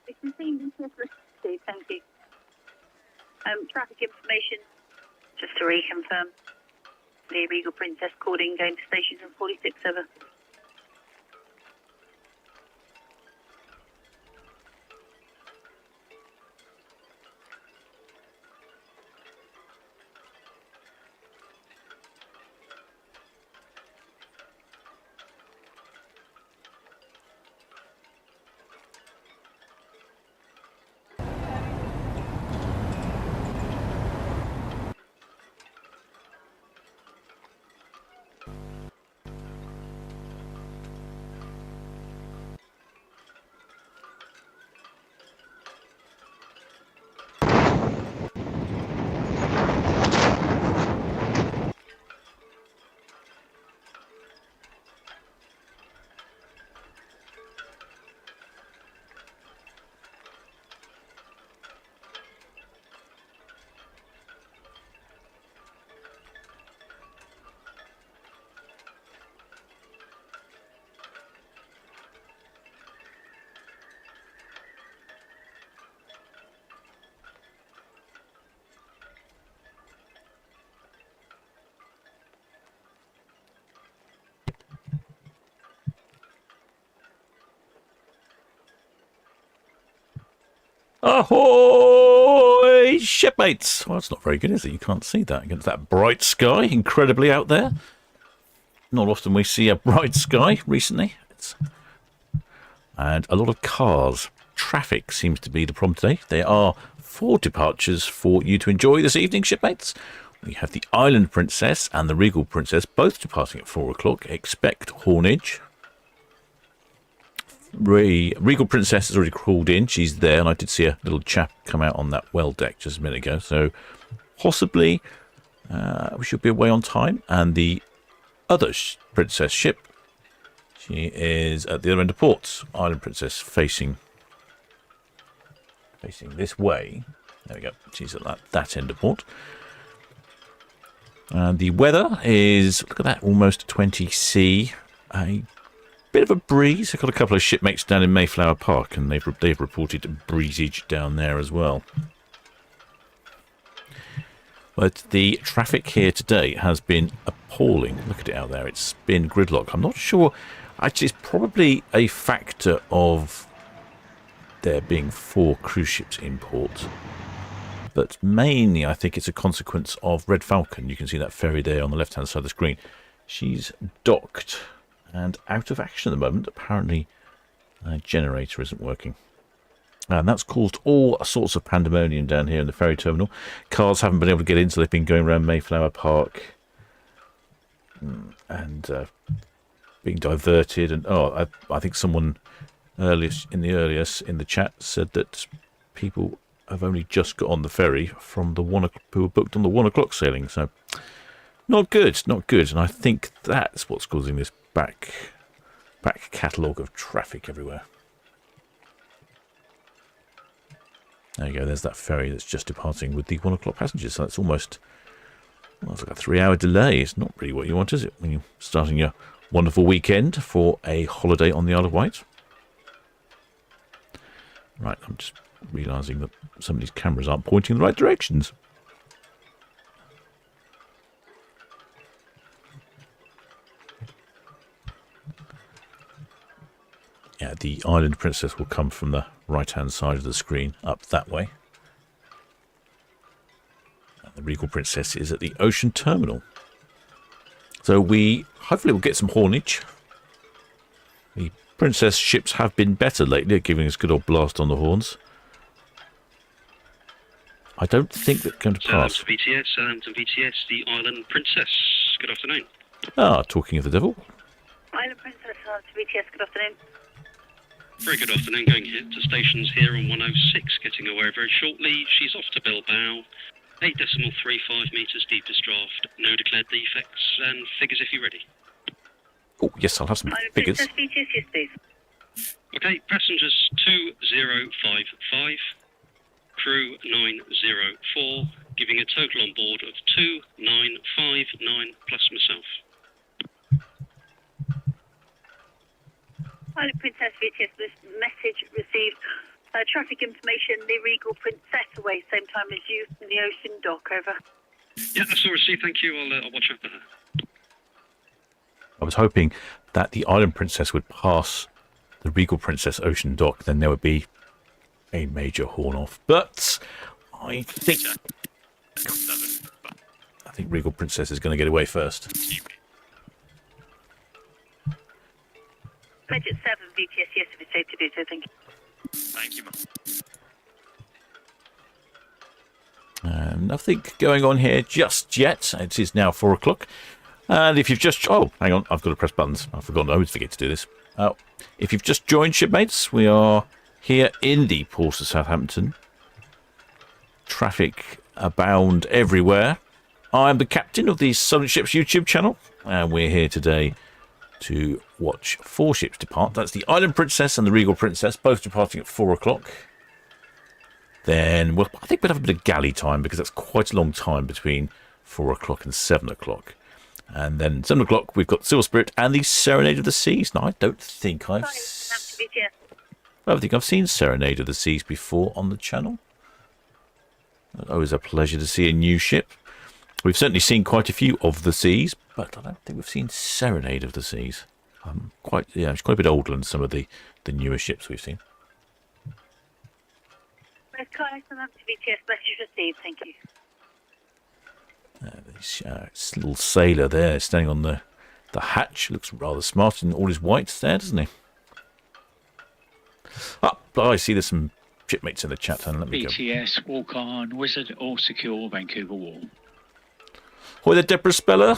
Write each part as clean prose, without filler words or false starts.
Thank you. Traffic information, just to reconfirm. The Regal Princess called in, going to stations in 46, over. Ahoy, shipmates! Well, it's not very good, is it? You can't see that against that bright sky, incredibly out there. Not often we see a bright sky recently. And a lot of cars. Traffic seems to be the problem today. There are 4 departures for you to enjoy this evening, shipmates. We have the Island Princess and the Regal Princess both departing at 4 o'clock. Expect haulage. Regal Princess has already crawled in. She's there, and I did see a little chap come out on that well deck just a minute ago. So possibly we should be away on time. And the other Princess ship, she is at the other end of port. Island Princess facing this way. There we go. She's at that end of port. And the weather is, look at that, almost 20C. A bit of a breeze. I've got a couple of shipmates down in Mayflower Park, and they've reported breezage down there as well. But the traffic here today has been appalling. Look at it out there. It's been gridlock. I'm not sure. Actually, it's probably a factor of there being 4 cruise ships in port. But mainly, I think it's a consequence of Red Falcon. You can see that ferry there on the left-hand side of the screen. She's docked and out of action at the moment. Apparently, a generator isn't working. And that's caused all sorts of pandemonium down here in the ferry terminal. Cars haven't been able to get in, so they've been going around Mayflower Park and being diverted. And I think someone in the chat said that people have only just got on the ferry from the who were booked on the 1 o'clock sailing. So not good, not good. And I think that's what's causing this back catalogue of traffic everywhere. There you go, there's that ferry that's just departing with the 1 o'clock passengers. So that's almost, well, it's like a 3-hour delay. It's not really what you want, is it, when you're starting your wonderful weekend for a holiday on the Isle of Wight? Right, I'm just realising that some of these cameras aren't pointing in the right directions. Yeah, the Island Princess will come from the right-hand side of the screen, up that way. And the Regal Princess is at the Ocean Terminal. So hopefully we'll get some haulage. The Princess ships have been better lately, giving us a good old blast on the horns. I don't think they're going to pass. Southampton VTS, the Island Princess. Good afternoon. Ah, talking of the devil. Island Princess, VTS, good afternoon. Very good afternoon. Going to stations here on 106, getting away very shortly. She's off to Bilbao. 8.35 metres deepest draft. No declared defects, and figures if you're ready. Oh, yes, I'll have some Island figures. Princess, VTS, yes, please. Okay, passengers 2055, crew 904, giving a total on board of 2959 plus myself. Island Princess, VTS, this message received Traffic information, the Regal Princess away, same time as you in the Ocean Dock, over. Yeah, that's all received. Thank you. I'll watch out for her. I was hoping that the Island Princess would pass the Regal Princess Ocean Dock, then there would be a major horn off. But I think Regal Princess is going to get away first. Budget 7, VTS, yes, if it's safe to do so, thank you. Thank you, ma'am. Nothing going on here just yet. It is now 4 o'clock. And if you've just... Oh, hang on. I've got to press buttons. I've forgotten. I always forget to do this. If you've just joined, shipmates, we are here in the port of Southampton. Traffic abound everywhere. I'm the captain of the Solent Ships YouTube channel. And we're here today to watch 4 ships depart. That's the Island Princess and the Regal Princess, both departing at 4 o'clock. Then, well, I think we'll have a bit of galley time because that's quite a long time between 4 o'clock and 7 o'clock. And then 7 o'clock, we've got Silver Spirit and the Serenade of the Seas. Now, I don't think I've seen Serenade of the Seas before on the channel. Always a pleasure to see a new ship. We've certainly seen quite a few of the seas, but I don't think we've seen Serenade of the Seas. It's quite a bit older than some of the newer ships we've seen. VTS, message received, thank you. This little sailor there standing on the hatch looks rather smart in all his whites there, doesn't he? I see there's some shipmates in the chat, and let me go. BTS, walk on, Wizard, all secure, Vancouver Wall. Hi there, Deborah Speller.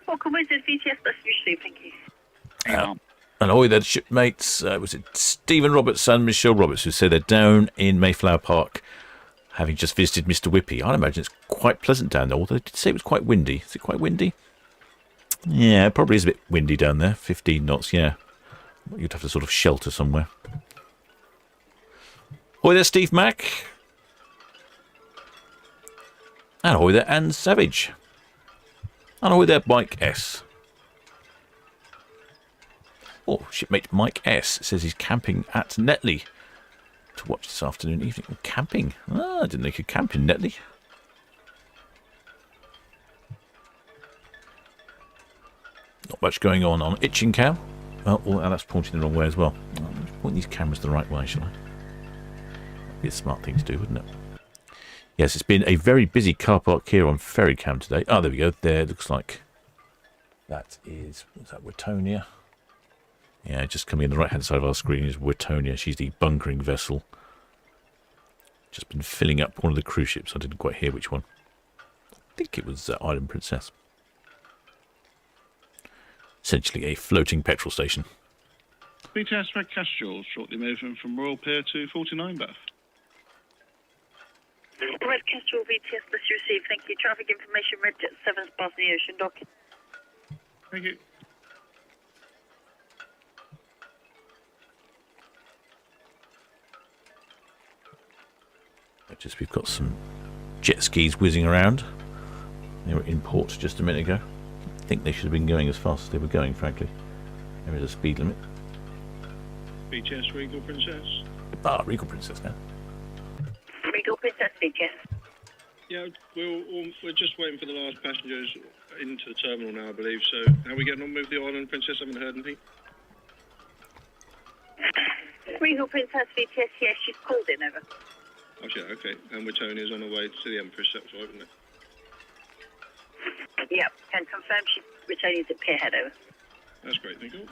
Welcome, Wizard, VTS, message received, thank you. And ahoy there, shipmates. Was it Stephen Roberts and Michelle Roberts who say they're down in Mayflower Park, having just visited Mr. Whippy? I'd imagine it's quite pleasant down there, although they did say it was quite windy. Is it quite windy? Yeah, it probably is a bit windy down there. 15 knots, yeah. You'd have to sort of shelter somewhere. Ahoy there, Steve Mack. And ahoy there, Anne Savage. And ahoy there, Mike S. Oh, shipmate Mike S says he's camping at Netley to watch this afternoon, evening. Oh, camping. I didn't know you could camp in Netley. Not much going on Itching Cow. Oh, that's pointing the wrong way as well. Let's point these cameras the right way, shall I? That'd be a smart thing to do, wouldn't it? Yes, it's been a very busy car park here on Ferry Cam today. Oh, there we go. There, it looks like that is, what's that, Wittonia? Yeah, just coming in the right-hand side of our screen is Wittonia. She's the bunkering vessel. Just been filling up one of the cruise ships. I didn't quite hear which one. I think it was Island Princess. Essentially a floating petrol station. BTS Red Castrol, shortly moving from Royal Pier to 49 Bath. Red Kestrel, VTS, message received, thank you. Traffic information, Red Jet 7's passing the Ocean Dock. Thank you. Just we've got some jet skis whizzing around. They were in port just a minute ago. I think they should have been going as fast as they were going, frankly. There is a speed limit. BTS Regal Princess. Regal Princess now. Regal Princess, VTS. Yeah, we're just waiting for the last passengers into the terminal now, I believe. So, how are we getting on with the Island Princess? I haven't heard anything. Regal Princess, VTS, yes, she's called in, over. Oh, yeah, okay. And Witonia's on her way to the Empress, that's right, isn't it? Yep, can confirm she's returning to Pierhead, over. That's great, thank you.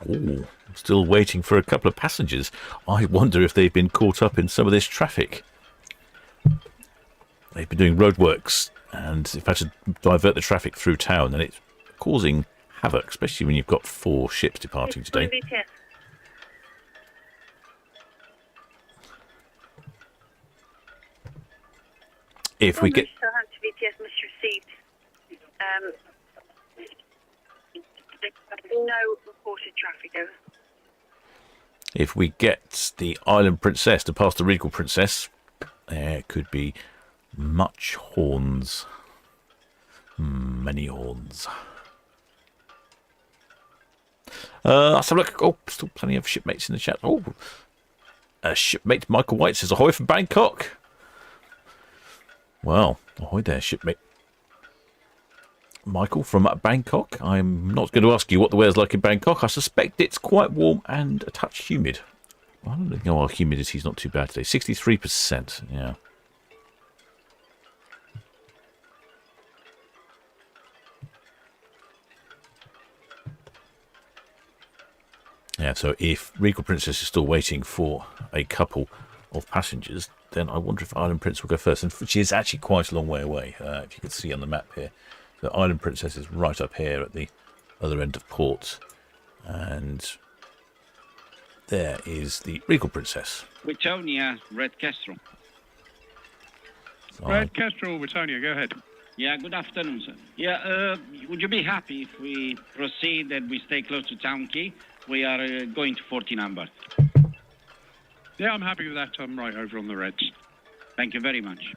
Ooh, I'm still waiting for a couple of passengers. I wonder if they've been caught up in some of this traffic. They've been doing roadworks, and if I had to divert the traffic through town, then it's causing havoc, especially when you've got 4 ships departing today. If we get... Southampton VTS must received. No reported traffic, over. If we get the Island Princess to pass the Regal Princess, there could be much horns. Many horns. Let's have a look. Oh, still plenty of shipmates in the chat. Oh, Shipmate Michael White says, ahoy from Bangkok. Well, ahoy there, shipmate Michael from Bangkok. I'm not going to ask you what the weather's like in Bangkok. I suspect it's quite warm and a touch humid. Well, I don't know, our humidity's not too bad today. 63%, yeah. Yeah, so if Regal Princess is still waiting for a couple of passengers, then I wonder if Island Prince will go first. And she is actually quite a long way away, if you can see on the map here. The Island Princess is right up here at the other end of port. And there is the Regal Princess. Wittonia, Red Kestrel. Red Kestrel, Wittonia, go ahead. Yeah, good afternoon, sir. Yeah, would you be happy if we proceed and we stay close to Town Quay? We are going to 40 number. Yeah, I'm happy with that. I'm right over on the Reds. Thank you very much.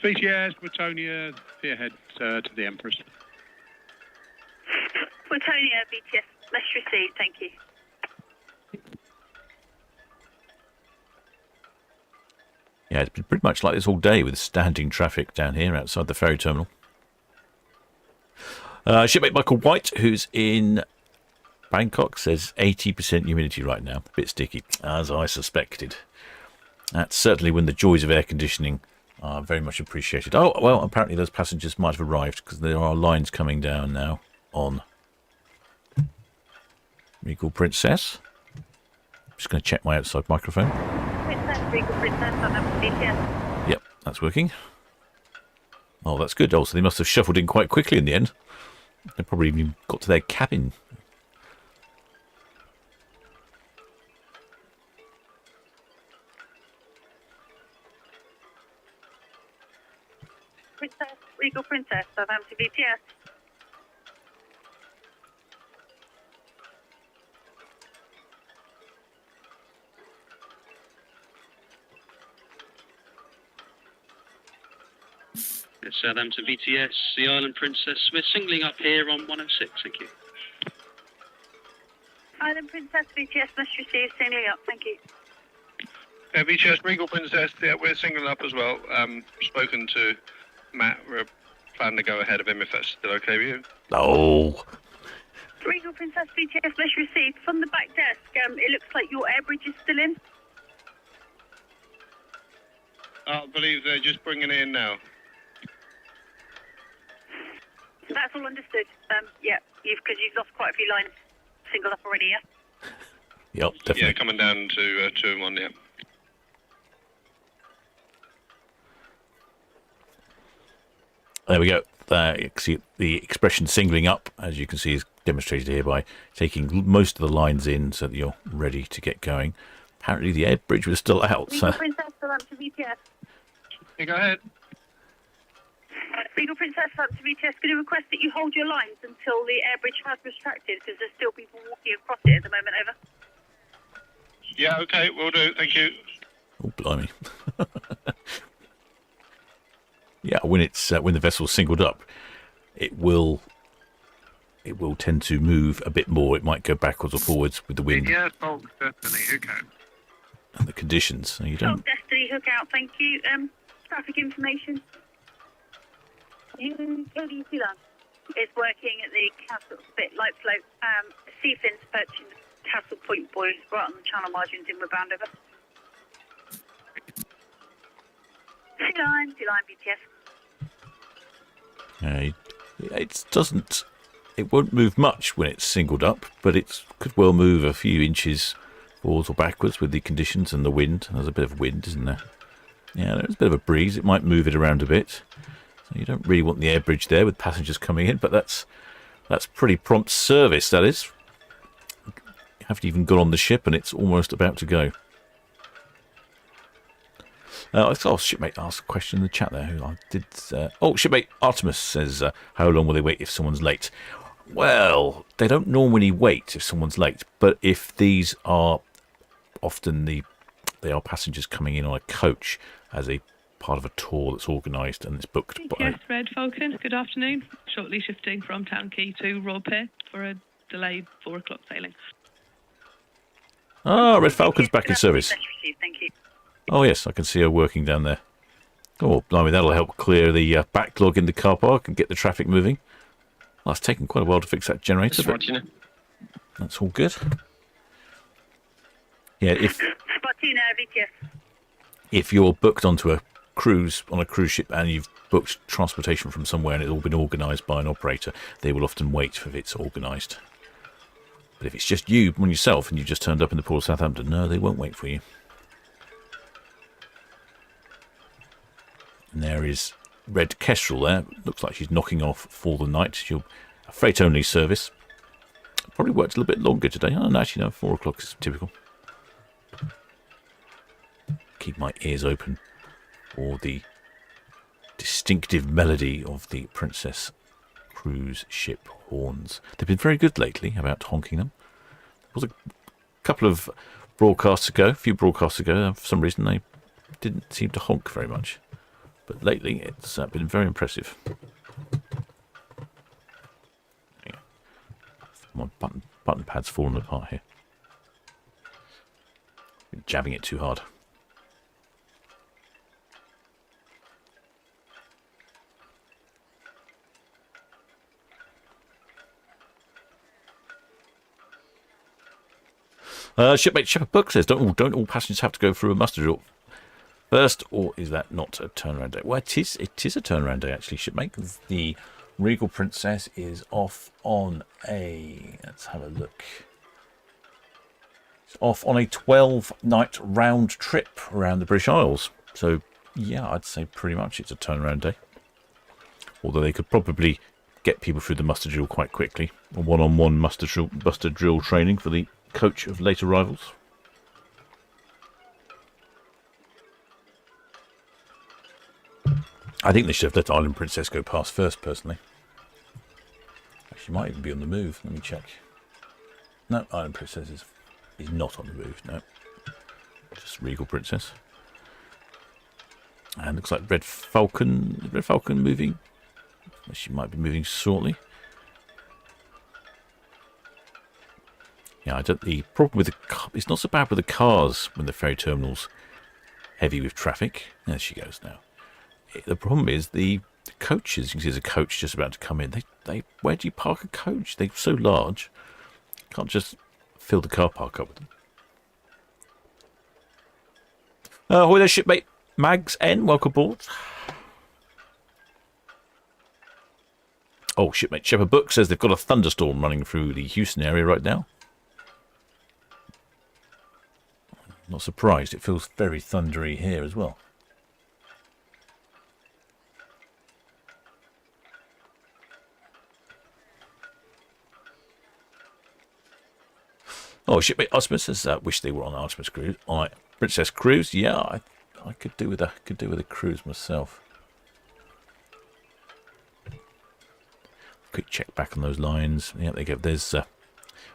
VTS, Wittonia, spearhead to the Empress. Wittonia, BTS, let's receive, thank you. Yeah, it's been pretty much like this all day with standing traffic down here outside the ferry terminal. Shipmate Michael White, who's in Bangkok, says 80% humidity right now. A bit sticky, as I suspected. That's certainly when the joys of air conditioning are very much appreciated. Oh, well, apparently those passengers might have arrived because there are lines coming down now on Regal Princess. Just going to check my outside microphone. Princess, Regal Princess, on BTS. Yep, that's working. Oh, that's good. Also, they must have shuffled in quite quickly in the end. They probably even got to their cabin. Princess, Regal Princess, Southampton BTS. It's Southampton VTS, the Island Princess. We're singling up here on 106, thank you. Island Princess, BTS, must receive, singling up, thank you. Yeah, VTS, Regal Princess, yeah, we're singling up as well. Spoken to Matt, we're planning to go ahead of him if that's still okay with you. Oh. Regal Princess, BTS, must receive. From the back desk, it looks like your air bridge is still in. I believe they're just bringing it in now. That's all understood. Yeah, because you've lost quite a few lines singled up already, yeah? Yep, definitely. Yeah, coming down to 2 and 1, yeah. There we go. You can see the expression singling up, as you can see, is demonstrated here by taking most of the lines in so that you're ready to get going. Apparently the air bridge was still out. Regal So. Princess, Southampton BTS. Yeah, go ahead. Regal Princess, Southampton BTS, going to request that you hold your lines until the air bridge has retracted, because there's still people walking across it at the moment, over. Yeah, okay, will do, thank you. Oh, blimey. Yeah, when it's when the vessel's singled up, it will tend to move a bit more. It might go backwards or forwards with the wind. Yeah, Solent Destiny, okay. And the conditions. So you don't. Destiny, hook out, thank you. Traffic information. Cody Solent is working at the Castle Spit Light Float. Seafin's perching the Castle Point buoys right on the channel margins in Bound over. Sea line BTS. It won't move much when it's singled up, but it could well move a few inches forwards or backwards with the conditions and the wind. There's a bit of wind, isn't there? Yeah, there's a bit of a breeze. It might move it around a bit. So you don't really want the air bridge there with passengers coming in, but that's pretty prompt service, that is. You haven't even got on the ship and it's almost about to go. I saw Shipmate ask a question in the chat there. Shipmate Artemis says, how long will they wait if someone's late? Well, they don't normally wait if someone's late, but if these are often they are passengers coming in on a coach as a part of a tour that's organised and it's booked by... Yes, Red Falcon, good afternoon. Shortly shifting from Town Quay to Royal Pier for a delayed 4 o'clock sailing. Ah, Red Falcon's back in service. Message received, thank you. Oh, yes, I can see her working down there. Oh, blimey, that'll help clear the backlog in the car park and get the traffic moving. Well, it's taken quite a while to fix that generator, but that's all good. Yeah, Spartina, VTS. if you're booked onto a cruise, on a cruise ship, and you've booked transportation from somewhere and it's all been organised by an operator, they will often wait for it's organised. But if it's just you on yourself and you've just turned up in the port of Southampton, no, they won't wait for you. And there is Red Kestrel there. Looks like she's knocking off for the night. She'll a freight-only service. Probably worked a little bit longer today. Oh, no, actually, no, 4 o'clock is typical. Keep my ears open for the distinctive melody of the Princess cruise ship horns. They've been very good lately about honking them. There was a couple of broadcasts ago, a few broadcasts ago, for some reason they didn't seem to honk very much. But lately it's been very impressive. Yeah. My button pad's fallen apart here. Been jabbing it too hard. Shipmate Shepherd Book says, don't all passengers have to go through a muster drill first, or is that not a turnaround day? Well, it is a turnaround day, actually, Shipmate. The Regal Princess is off on a, let's have a look. It's off on a 12-night round trip around the British Isles. So, yeah, I'd say pretty much it's a turnaround day. Although they could probably get people through the muster drill quite quickly. A one-on-one muster drill training for the coach of late arrivals. I think they should have let Island Princess go past first, personally. She might even be on the move. Let me check. No, Island Princess is not on the move, no. Just Regal Princess. And looks like Red Falcon moving. She might be moving shortly. Yeah, the problem with it's not so bad with the cars when the ferry terminal's heavy with traffic. There she goes now. The problem is the coaches. You can see there's a coach just about to come in. Where do you park a coach? They're so large. You can't just fill the car park up with them. Ahoy there, shipmate. Mags N, welcome aboard. Oh, shipmate Shepherd Book says they've got a thunderstorm running through the Houston area right now. Not surprised, it feels very thundery here as well. Oh, shipmate Osmus says, wish they were on Artemis Cruise. On Princess Cruise, yeah, I could do with a cruise myself. Quick check back on those lines. Yeah, there you go. There's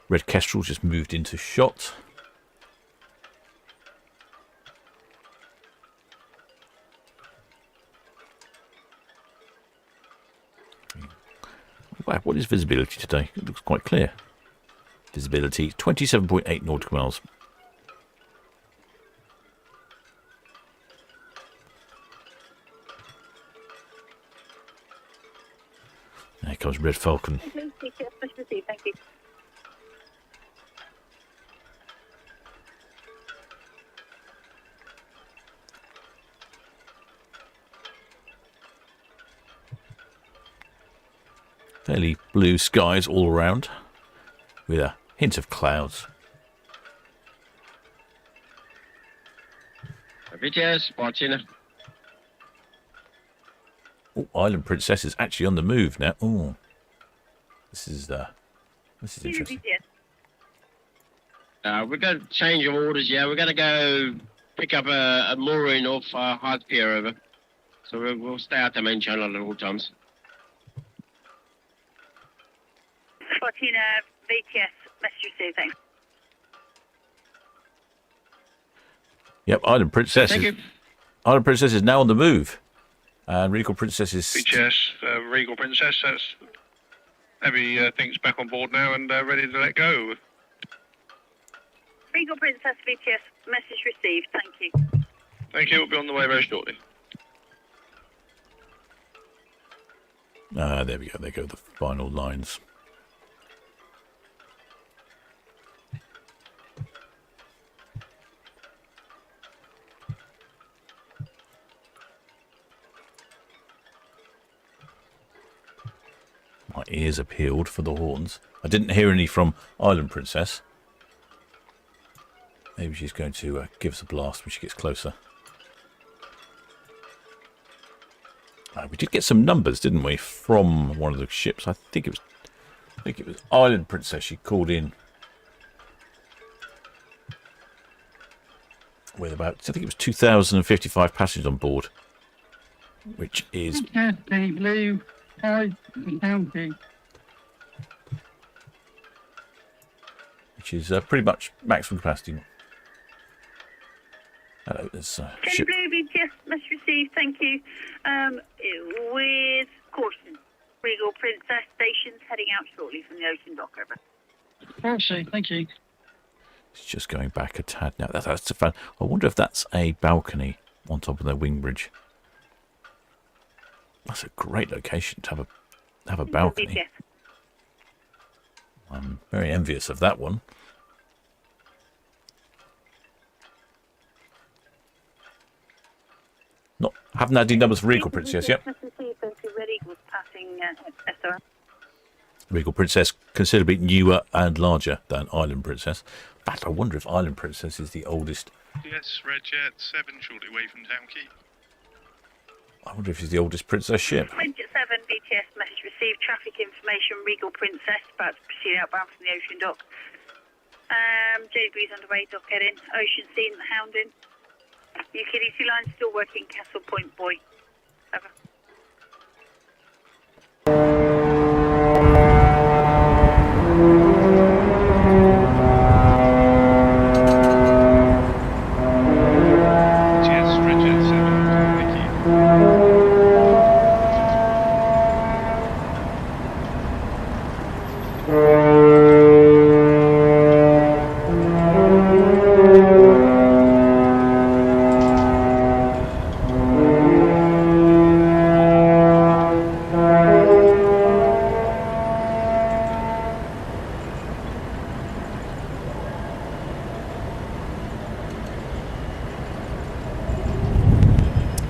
Red Kestrel just moved into shot. Wow, what is visibility today? It looks quite clear. Visibility 27.8 nautical miles. There comes Red Falcon. Thank you. Fairly blue skies all around, with a hint of clouds. VTS, watching. Oh, Island Princess is actually on the move now. Oh, this is interesting. We're going to change of orders. Yeah, we're going to go pick up a mooring off Hard Pier over. So we'll stay out the main channel at all times. Spartina, VTS, message received, thanks. Yep, Island Princess is now on the move. And Regal Princess is... VTS, Regal Princess, that's everything's back on board now and ready to let go. Regal Princess VTS, message received, thank you. Thank you, we'll be on the way very shortly. There we go. There go the final lines. My ears are peeled for the horns. I didn't hear any from Island Princess. Maybe she's going to give us a blast when she gets closer. We did get some numbers, didn't we, from one of the ships? I think it was Island Princess. She called in with about, I think it was 2,055 passengers on board, which is Blue. Hi, Town Quay. which is pretty much maximum capacity. Hello, there's ship. Blue VTS, message received, thank you. With caution, Regal Princess stations heading out shortly from the ocean dock, over. Actually, thank you. It's just going back a tad now. That's a fun. I wonder if that's a balcony on top of their wing bridge. That's a great location to have a balcony. I'm very envious of that one. Haven't had any numbers for Regal Princess yet. Regal Princess considerably newer and larger than Island Princess. In fact, I wonder if Island Princess is the oldest. Yes, Red Jet 7, shortly away from Town Quay. I wonder if she's the oldest Princess ship. Red Jet 7 BTS, message received, traffic information, Regal Princess, about to proceed outbound from the ocean dock. JB's underway, dock heading, ocean scene, hounding. UKDC line still working, Castle Point Boy. Over. Yes, Red Jet 7, thank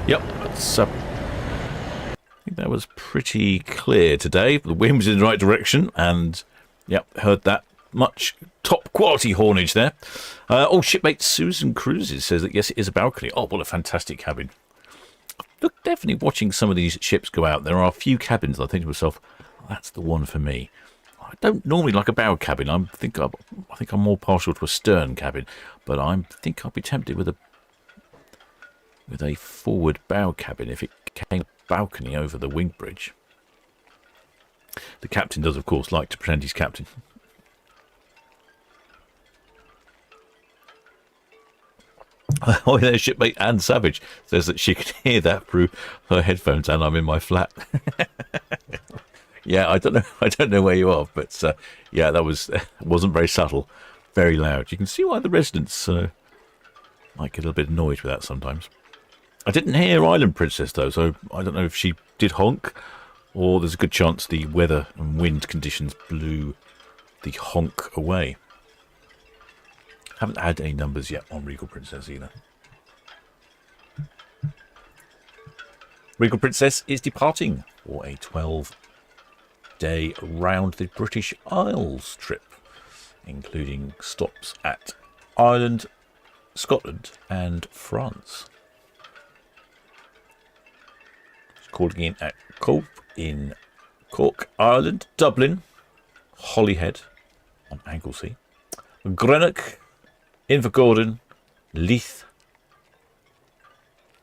Yep, I think that was pretty clear today. The wind was in the right direction, and yep, heard that much top quality hornage there. Shipmate Susan Cruises says that yes, it is a balcony. Oh, what a fantastic cabin! Look, definitely watching some of these ships go out. There are a few cabins I think to myself, that's the one for me. I don't normally like a bow cabin. I think I'm more partial to a stern cabin, but I think I'll be tempted with a forward bow cabin if it came balcony over the wing bridge. The captain does, of course, like to pretend he's captain. Oh, there's shipmate Anne Savage says that she can hear that through her headphones, and I'm in my flat. Yeah, I don't know where you are, but yeah, that wasn't very subtle, very loud. You can see why the residents might get a little bit annoyed with that sometimes. I didn't hear Island Princess though, so I don't know if she did honk, or there's a good chance the weather and wind conditions blew the honk away. Haven't had any numbers yet on Regal Princess either. Regal Princess is departing for a 12-day round the British Isles trip, including stops at Ireland, Scotland and France. Calling in at Cove in Cork, Ireland, Dublin, Holyhead on Anglesey, Greenock, Invergordon, Leith,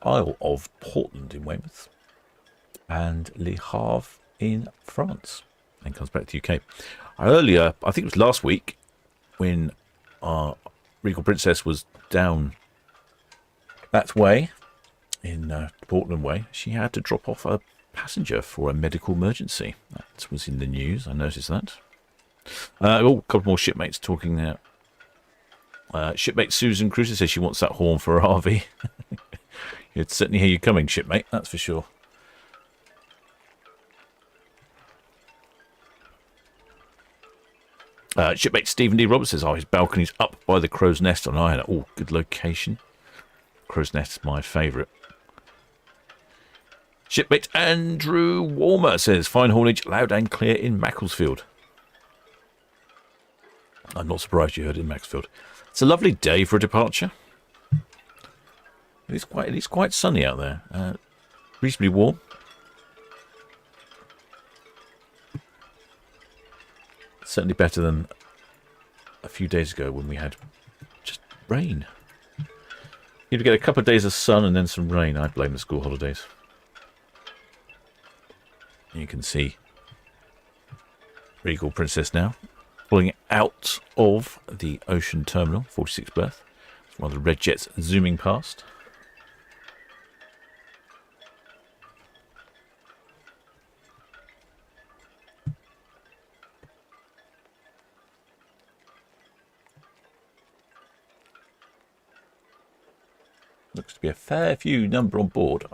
Isle of Portland in Weymouth, and Le Havre in France, and comes back to the UK. Earlier, I think it was last week, when Regal Princess was down that way, in Portland Way, she had to drop off a passenger for a medical emergency. That was in the news, I noticed that. A couple more shipmates talking there Shipmate Susan Cruiser says she wants that horn for her RV. You'd certainly hear you coming, shipmate, that's for sure. Shipmate Stephen D. Roberts says, his balcony's up by the Crow's Nest on Iron. Oh, good location. Crow's Nest's my favourite. Shipmate Andrew Warmer says, fine haulage, loud and clear in Macclesfield. I'm not surprised you heard it in Macclesfield. It's a lovely day for a departure. It's quite sunny out there. Reasonably warm. Certainly better than a few days ago when we had just rain. You'd get a couple of days of sun and then some rain. I blame the school holidays. You can see Regal Princess now pulling out of the Ocean Terminal, 46th berth. It's one of the red jets zooming past. Looks to be a fair few number on board.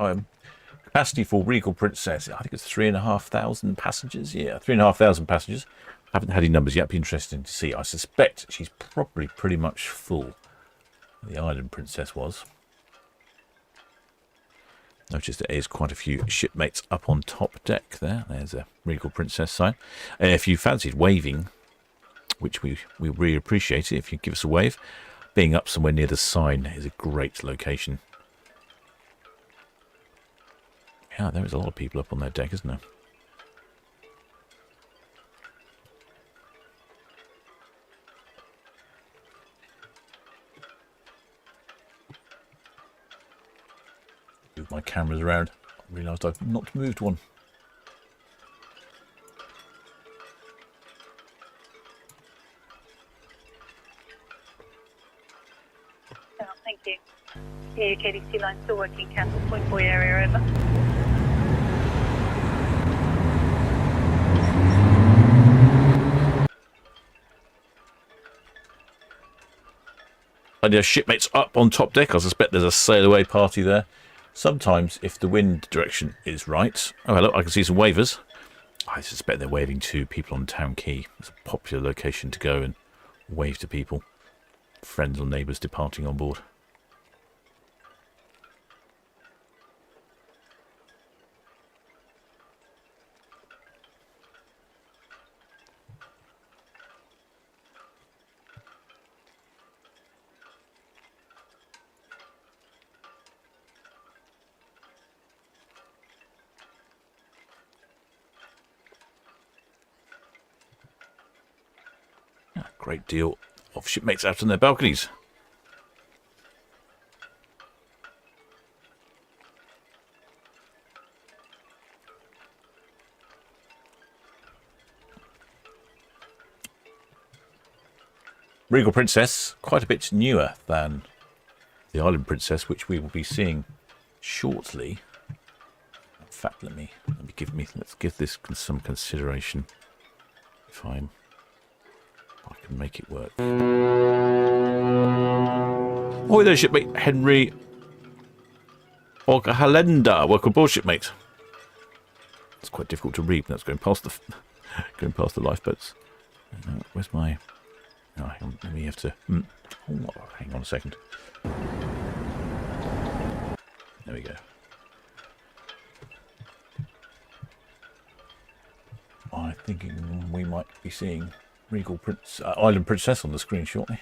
Capacity for Regal Princess, I think it's 3,500 passengers. Yeah, 3,500 passengers. Haven't had any numbers yet. Be interesting to see. I suspect she's probably pretty much full. The Island Princess was. Notice there is quite a few shipmates up on top deck there. There's a Regal Princess sign. If you fancied waving, which we really appreciate it if you give us a wave, being up somewhere near the sign is a great location. Yeah, there is a lot of people up on that deck, isn't there? Move my cameras around. I realised I've not moved one. Thank you. Yeah, KDC line still working. Cancel Point Boy area over. And your shipmates up on top deck. I suspect there's a sail away party there. Sometimes, if the wind direction is right. Oh, hello, I can see some wavers. I suspect they're waving to people on Town Quay. It's a popular location to go and wave to people. Friends or neighbours departing on board. Great deal of shipmates out on their balconies. Regal Princess, quite a bit newer than the Island Princess, which we will be seeing shortly. In fact, let's give this some consideration. If I can make it work. Oh, there, shipmate Henry Ogahalenda. Welcome aboard, shipmate. It's quite difficult to read. That's going past the lifeboats. Where's my? Oh, hang on. Let me have to. Hang on a second. There we go. I'm thinking we might be seeing Regal Island Princess on the screen shortly.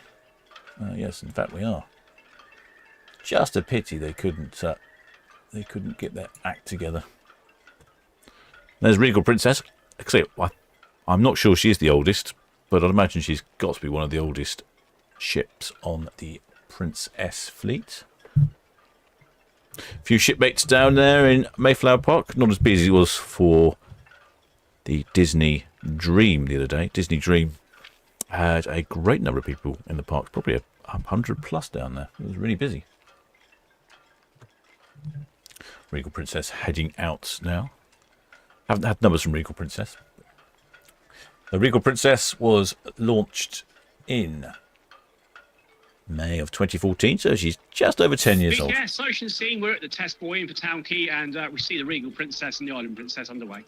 Yes, in fact we are. Just a pity they couldn't get their act together. There's Regal Princess. Actually, I'm not sure she's the oldest, but I'd imagine she's got to be one of the oldest ships on the Princess fleet. A few shipmates down there in Mayflower Park. Not as busy as it was for the Disney Dream the other day. Disney Dream had a great number of people in the park, probably 100 plus down there. It was really busy. Regal Princess heading out now. Haven't had numbers from Regal Princess. The Regal Princess was launched in May of 2014, so she's just over 10 years old. Yes, Ocean Scene, we're at the test buoy for Town Quay, and we see the Regal Princess and the Island Princess underway.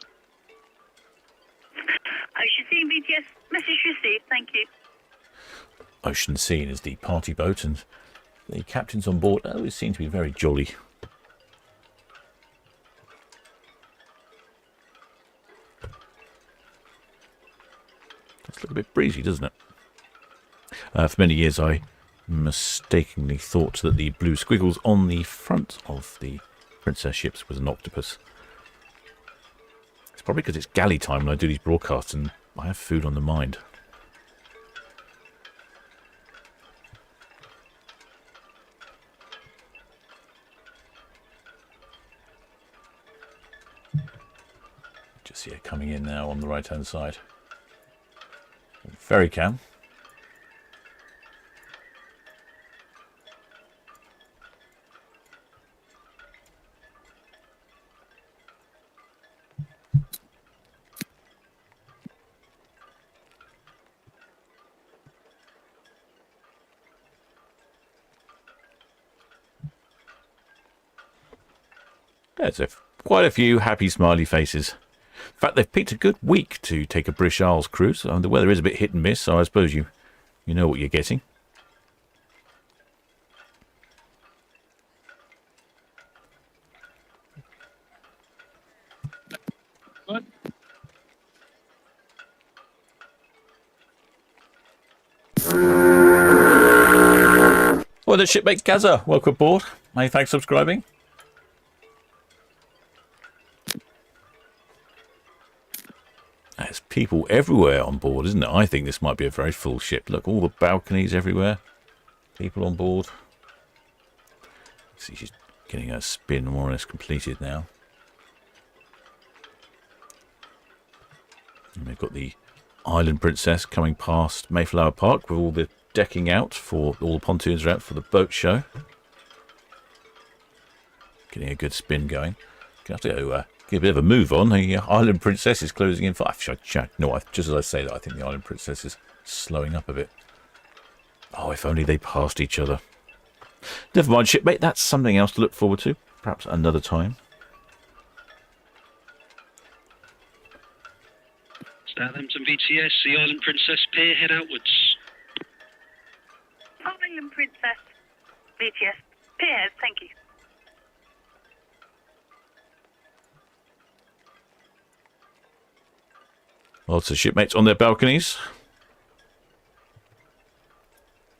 Ocean Scene BTS, message received, thank you. Ocean Scene is the party boat, and the captains on board always seem to be very jolly. Does look a bit breezy, doesn't it? For many years I mistakenly thought that the blue squiggles on the front of the Princess ships was an octopus. It's probably because it's galley time when I do these broadcasts and I have food on the mind. Just see it coming in now on the right hand side. Ferry cam. There's quite a few happy smiley faces. In fact, they've picked a good week to take a British Isles cruise. The weather is a bit hit and miss, so I suppose you know what you're getting. What? Well, the shipmate Gaza, welcome aboard. Many thanks for subscribing. There's people everywhere on board, isn't it? I think this might be a very full ship. Look, all the balconies everywhere. People on board. See, she's getting her spin more or less completed now. And we've got the Island Princess coming past Mayflower Park with all the decking out for all the pontoons are out for the boat show. Getting a good spin going. Gonna have to go get a bit of a move on. The Island Princess is closing in 5. No, just as I say that, I think the Island Princess is slowing up a bit. Oh, if only they passed each other. Never mind, shipmate. That's something else to look forward to. Perhaps another time. Southampton VTS, the Island Princess Pier, head outwards. Island Princess, BTS, Piers, thank you. Lots of shipmates on their balconies.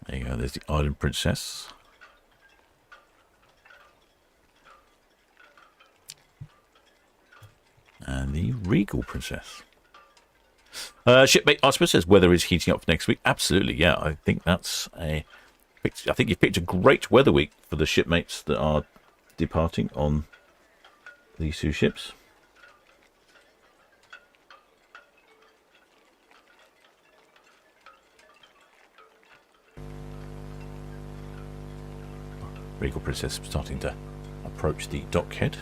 There you go, there's the Island Princess. And the Regal Princess. Shipmate Artemis says weather is heating up for next week. Absolutely, yeah. I think that's I think you've picked a great weather week for the shipmates that are departing on these two ships. Regal Princess starting to approach the dockhead.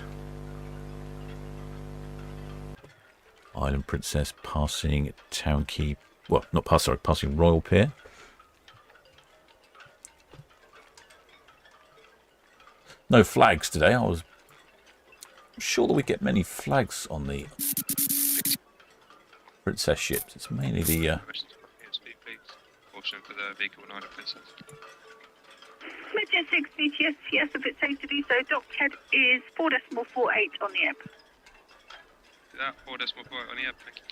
Island Princess passing Town Quay. Well, not past, sorry, passing Royal Pier. No flags today. I was sure that we get many flags on the Princess ships. It's mainly the. Caution for the vehicle and Island Princess. Midget 6 BTS, yes, if it's safe to do so. Dockhead is 4.48 on the ebb. That 4.48 on the ebb, thank you.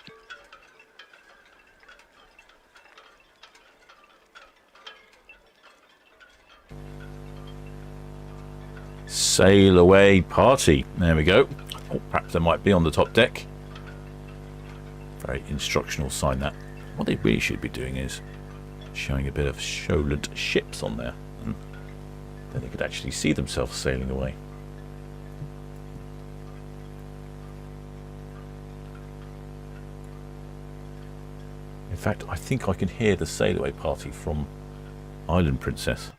Sail away party. There we go. Oh, perhaps there might be on the top deck. Very instructional sign that. What they really should be doing is showing a bit of Solent Ships on there. And then they could actually see themselves sailing away. In fact, I think I can hear the sail away party from Island Princess.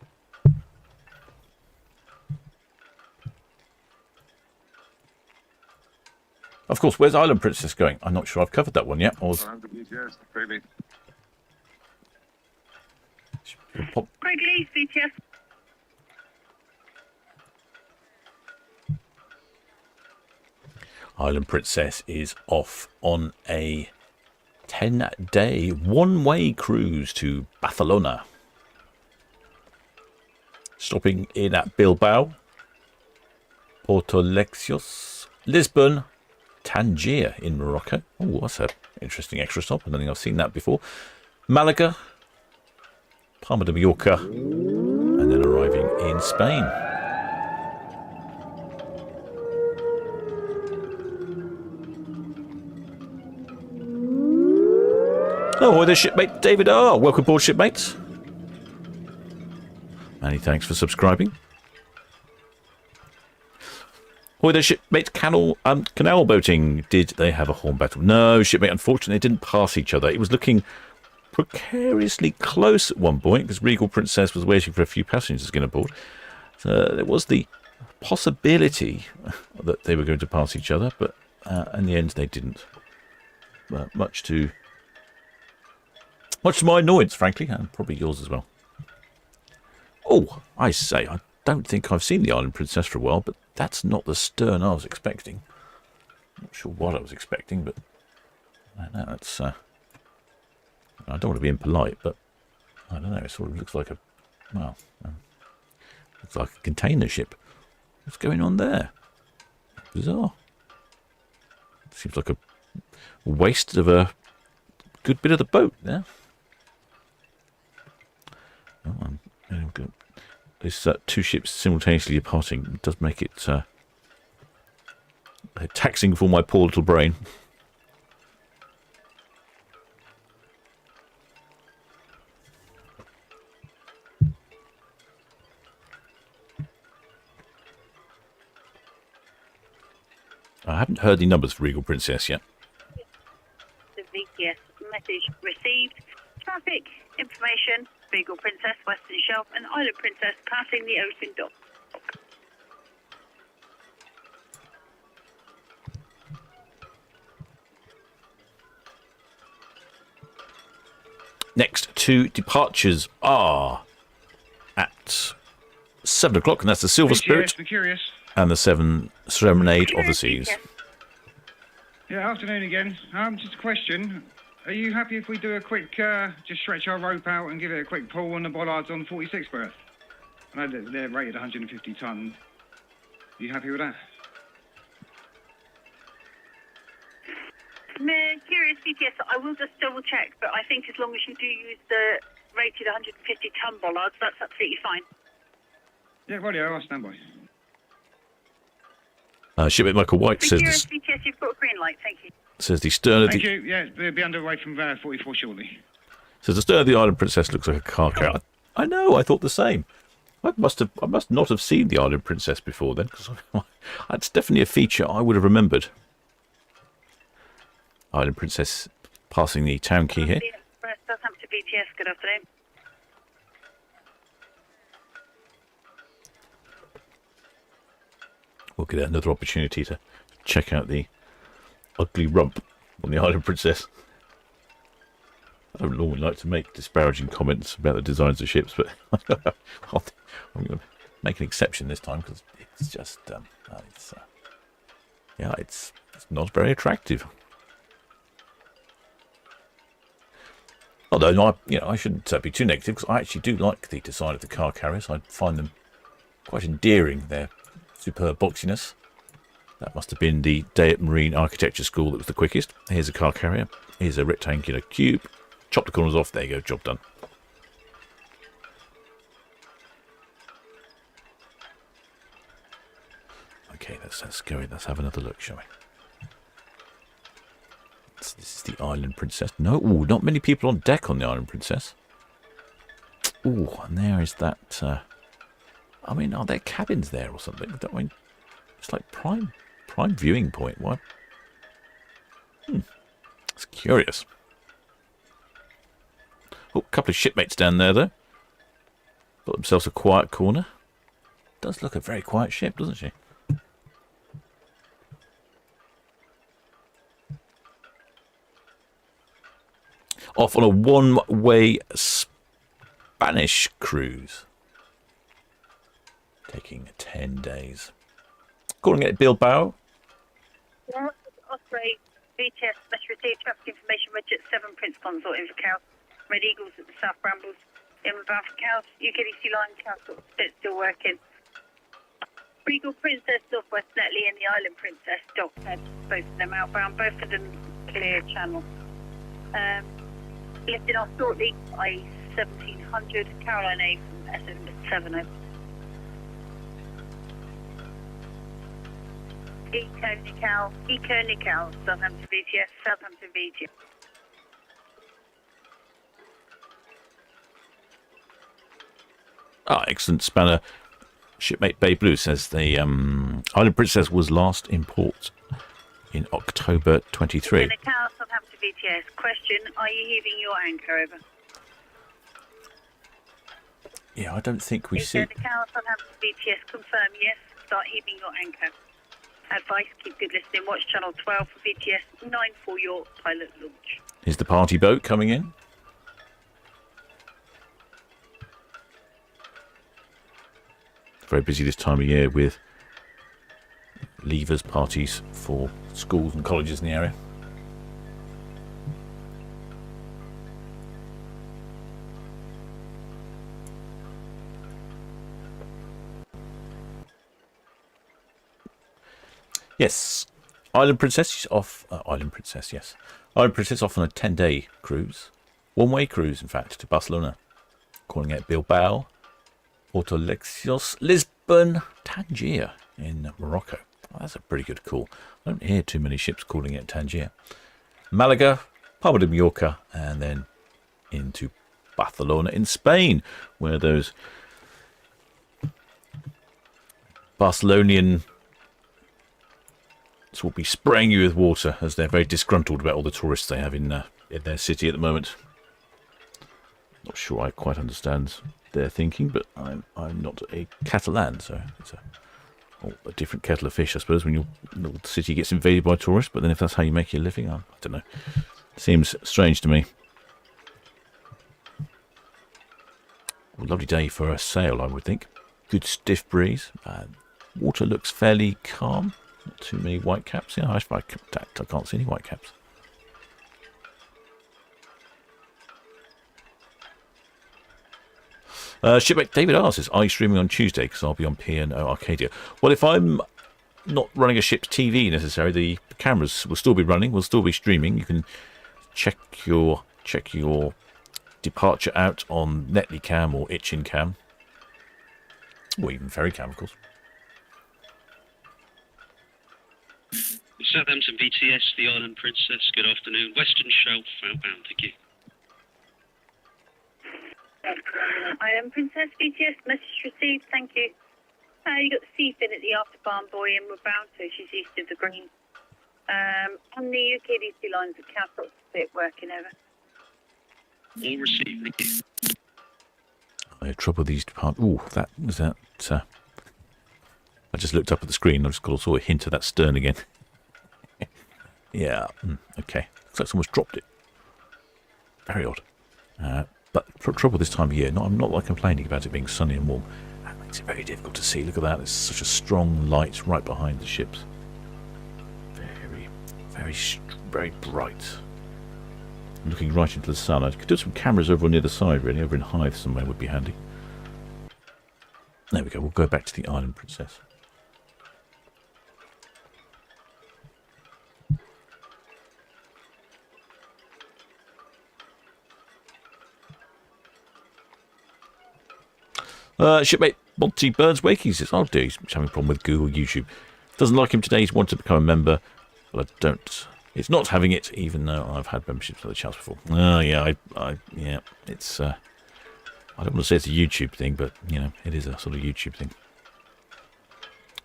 Of course, where's Island Princess going? I'm not sure I've covered that one yet. Craig Lee's BTS. Island Princess is off on a 10-day one-way cruise to Barcelona. Stopping in at Bilbao, Porto Lexios, Lisbon, Tangier in Morocco. Oh, that's an interesting extra stop. I don't think I've seen that before. Malaga, Palma de Mallorca, and then arriving in Spain. Oh, hi there, shipmate David R. Welcome aboard, shipmates. Many thanks for subscribing. Hi there, shipmate Canal boating. Did they have a horn battle? No, shipmate, unfortunately, they didn't pass each other. It was looking precariously close at one point because Regal Princess was waiting for a few passengers to get aboard. So there was the possibility that they were going to pass each other, but in the end, they didn't. Much to my annoyance, frankly, and probably yours as well. Oh, I say, I don't think I've seen the Island Princess for a while, but that's not the stern I was expecting. Not sure what I was expecting, but I don't know. It's I don't want to be impolite, but I don't know. It sort of looks like looks like a container ship. What's going on there? Bizarre. Seems like a waste of a good bit of the boat there. Oh, There's two ships simultaneously departing. It does make it taxing for my poor little brain. I haven't heard the numbers for Regal Princess yet. The VTS message received. Traffic information. Regal Princess, Western Shelf, and Island Princess passing the ocean dock. Next two departures are at 7 o'clock, and that's the Silver Spirit and the Serenade of the Seas. Yeah, afternoon again. Just a question. Are you happy if we do a quick, just stretch our rope out and give it a quick pull on the bollards on 46 berth? I know they're rated 150 tonne. Are you happy with that? Curious BTS, I will just double check, but I think as long as you do use the rated 150 tonne bollards, that's absolutely fine. Yeah, rightio, I'll stand by. Shipmate Michael White says Curious BTS, you've got a green light, thank you. Says the stern of Thank you. Yeah, we'll be underway from 44 shortly. Says the stern of the Island Princess looks like a car carrier. I know. I thought the same. I must not have seen the Island Princess before then, because that's definitely a feature I would have remembered. Island Princess passing the Town Quay here. Southampton BTS, good afternoon. We'll get another opportunity to check out the ugly rump on the Island Princess. I don't normally like to make disparaging comments about the designs of ships, but I'm going to make an exception this time because it's just it's not very attractive. Although I shouldn't be too negative because I actually do like the design of the car carriers. I find them quite endearing. Their superb boxiness. That must have been the day at Marine Architecture School that was the quickest. Here's a car carrier. Here's a rectangular cube. Chop the corners off. There you go. Job done. Okay, let's go in. Let's have another look, shall we? This is the Island Princess. No, not many people on deck on the Island Princess. Oh, and there is that. Are there cabins there or something? It's like prime viewing point. What? It's curious. Oh, a couple of shipmates down there though. Got themselves a quiet corner. Does look a very quiet ship, doesn't she? Off on a one-way Spanish cruise. Taking 10 days. Calling it Bilbao. Osprey, VTS, message received, traffic information, Reg at 7, Prince Consort, in for Cows. Red Eagles at the South Brambles, inbound for Cows. UKDC line, Cows, still working. Regal Princess, Northwest Netley, and the Island Princess, Dockhead, both of them outbound, both of them clear channel. Lifting off shortly, I 1700, Caroline A from SM70. Eco Nickel, Southampton VTS, Southampton VTS. Ah, excellent spanner. Shipmate Bay Blue says the Island Princess was last in port in October 23. Nickel, Southampton VTS. Question, are you heaving your anchor over? Yeah, I don't think we see... Nickel, Southampton VTS, confirm yes, start heaving your anchor. Advice, keep good listening. Watch channel 12 for VTS, 9 for your pilot launch. Is the party boat coming in? Very busy this time of year with leavers parties for schools and colleges in the area. Yes, Island Princess is off. Island Princess, yes. Island Princess off on a 10-day cruise. One-way cruise, in fact, to Barcelona. Calling it Bilbao, Porto Lexios, Lisbon, Tangier in Morocco. Oh, that's a pretty good call. I don't hear too many ships calling it Tangier. Malaga, Palma de Mallorca, and then into Barcelona in Spain, where those Barcelonian will be spraying you with water as they're very disgruntled about all the tourists they have in their city at the moment. Not sure I quite understand their thinking, but I'm not a Catalan, so it's a different kettle of fish, I suppose, when your little city gets invaded by tourists. But then if that's how you make your living, I don't know. Seems strange to me. Well, lovely day for a sail, I would think. Good stiff breeze. Water looks fairly calm. Not too many white caps. Yeah, I can't see any white caps. Shipmate David R says, are you streaming on Tuesday? Because I'll be on P&O Arcadia. Well, if I'm not running a ship's TV necessarily, the cameras will still be running. We'll still be streaming. You can check your departure out on Netley Cam or Itchin Cam, or even Ferry Cam, of course. Southampton VTS, the Island Princess, good afternoon. Western Shelf, outbound, thank you. Island Princess VTS, message received, thank you. You got the Seafin at the afterbarn buoy and we're bound, so she's east of the green. On the UKDC lines at Castle, bit working over. All received, thank you. I had trouble with these departments. Ooh, that was that. I just looked up at the screen. I just got a sort of hint of that stern again. Yeah, okay. Looks like someone's dropped it. Very odd. But trouble this time of year. I'm not like complaining about it being sunny and warm. That makes it very difficult to see. Look at that. It's such a strong light right behind the ships. Very, very bright. Looking right into the sun. I could do some cameras over on the other side, really. Over in Hythe somewhere would be handy. There we go. We'll go back to the Island Princess. Shipmate Monty Burns Wakey says, oh dear, he's having a problem with Google YouTube. Doesn't like him today, he's wanted to become a member, but I don't. It's not having it, even though I've had memberships for the chance before. Yeah, yeah, it's, I don't want to say it's a YouTube thing, but, you know, it is a sort of YouTube thing.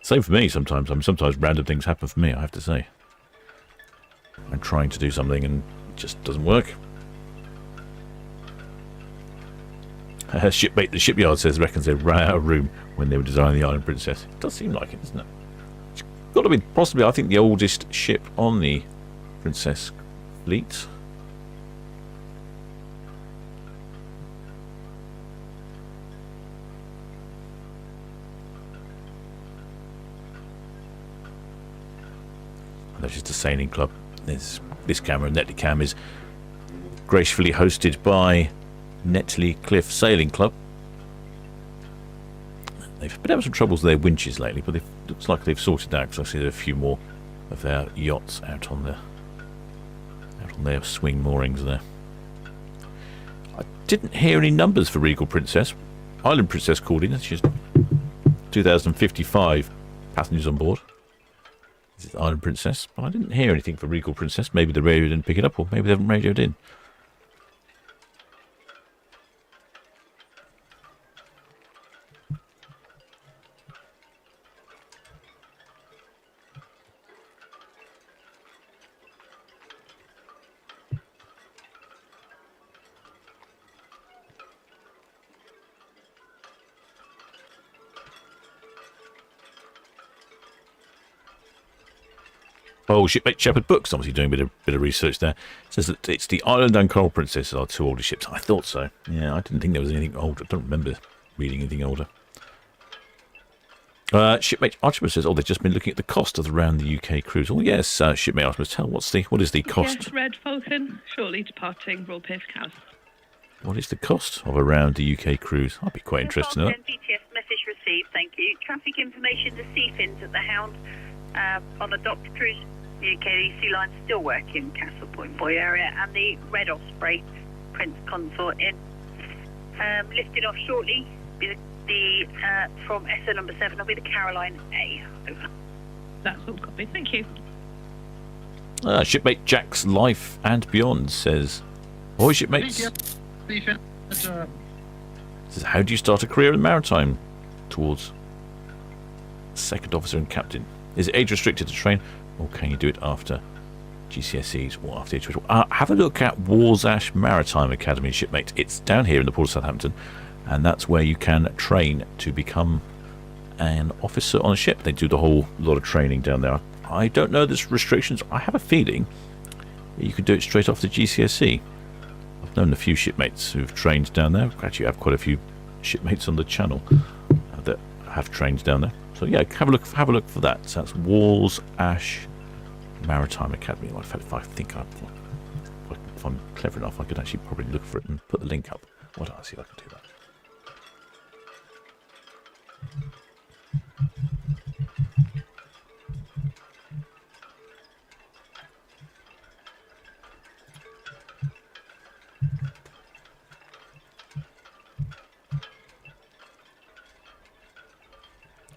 Same for me sometimes. I mean, sometimes random things happen for me, I have to say. I'm trying to do something and it just doesn't work. Shipmate the Shipyard says reckons they ran out of room when they were designing the Island Princess. It does seem like it, doesn't it? It's got to be possibly, I think, the oldest ship on the Princess fleet. That's just a sailing club. This camera, Netley Cam, is gracefully hosted by Netley Cliff Sailing Club. They've been having some troubles with their winches lately, but it looks like they've sorted out, because I see there are a few more of their yachts out on their swing moorings there. I didn't hear any numbers for Regal Princess. Island Princess called in. She's 2,055 passengers on board. This is Island Princess, but I didn't hear anything for Regal Princess. Maybe the radio didn't pick it up, or maybe they haven't radioed in. Oh, Shipmate Shepherd Books, obviously doing a bit of research there. It says that it's the Island and Coral Princess are two older ships. I thought so. Yeah, I didn't think there was anything older. I don't remember reading anything older. Shipmate Archibald says, oh, they've just been looking at the cost of the round the UK cruise. Oh, yes, Shipmate Archibald, tell what is the cost? Yes, Red Falcon, shortly departing Royal Pace Cows. What is the cost of a round the UK cruise? I'd be quite interested in that. BTS message received, thank you. Traffic information to sea fins at the Hound on the docked cruise. The UK Sea Line still working Castle Point Boy area, and the Red Osprey Prince Consort in. Lifted off shortly. Be the from SO number 7 will be the Caroline A. Over. That's all copied. Thank you. Shipmate Jack's Life and Beyond says, "Ahoy, shipmates." Says, how do you start a career in maritime? Towards second officer and captain. Is it age restricted to train, or can you do it after GCSEs or after age 12? Have a look at Warsash Maritime Academy, shipmate. It's down here in the port of Southampton, and that's where you can train to become an officer on a ship. They do the whole lot of training down there. I don't know there's restrictions. I have a feeling you could do it straight off the GCSE. I've known a few shipmates who've trained down there. Actually, I have quite a few shipmates on the channel that have trained down there. So yeah, have a look for that. So that's Warsash Maritime Academy. In fact, if I'm clever enough, I could actually probably look for it and put the link up. Why don't I see if I can do that?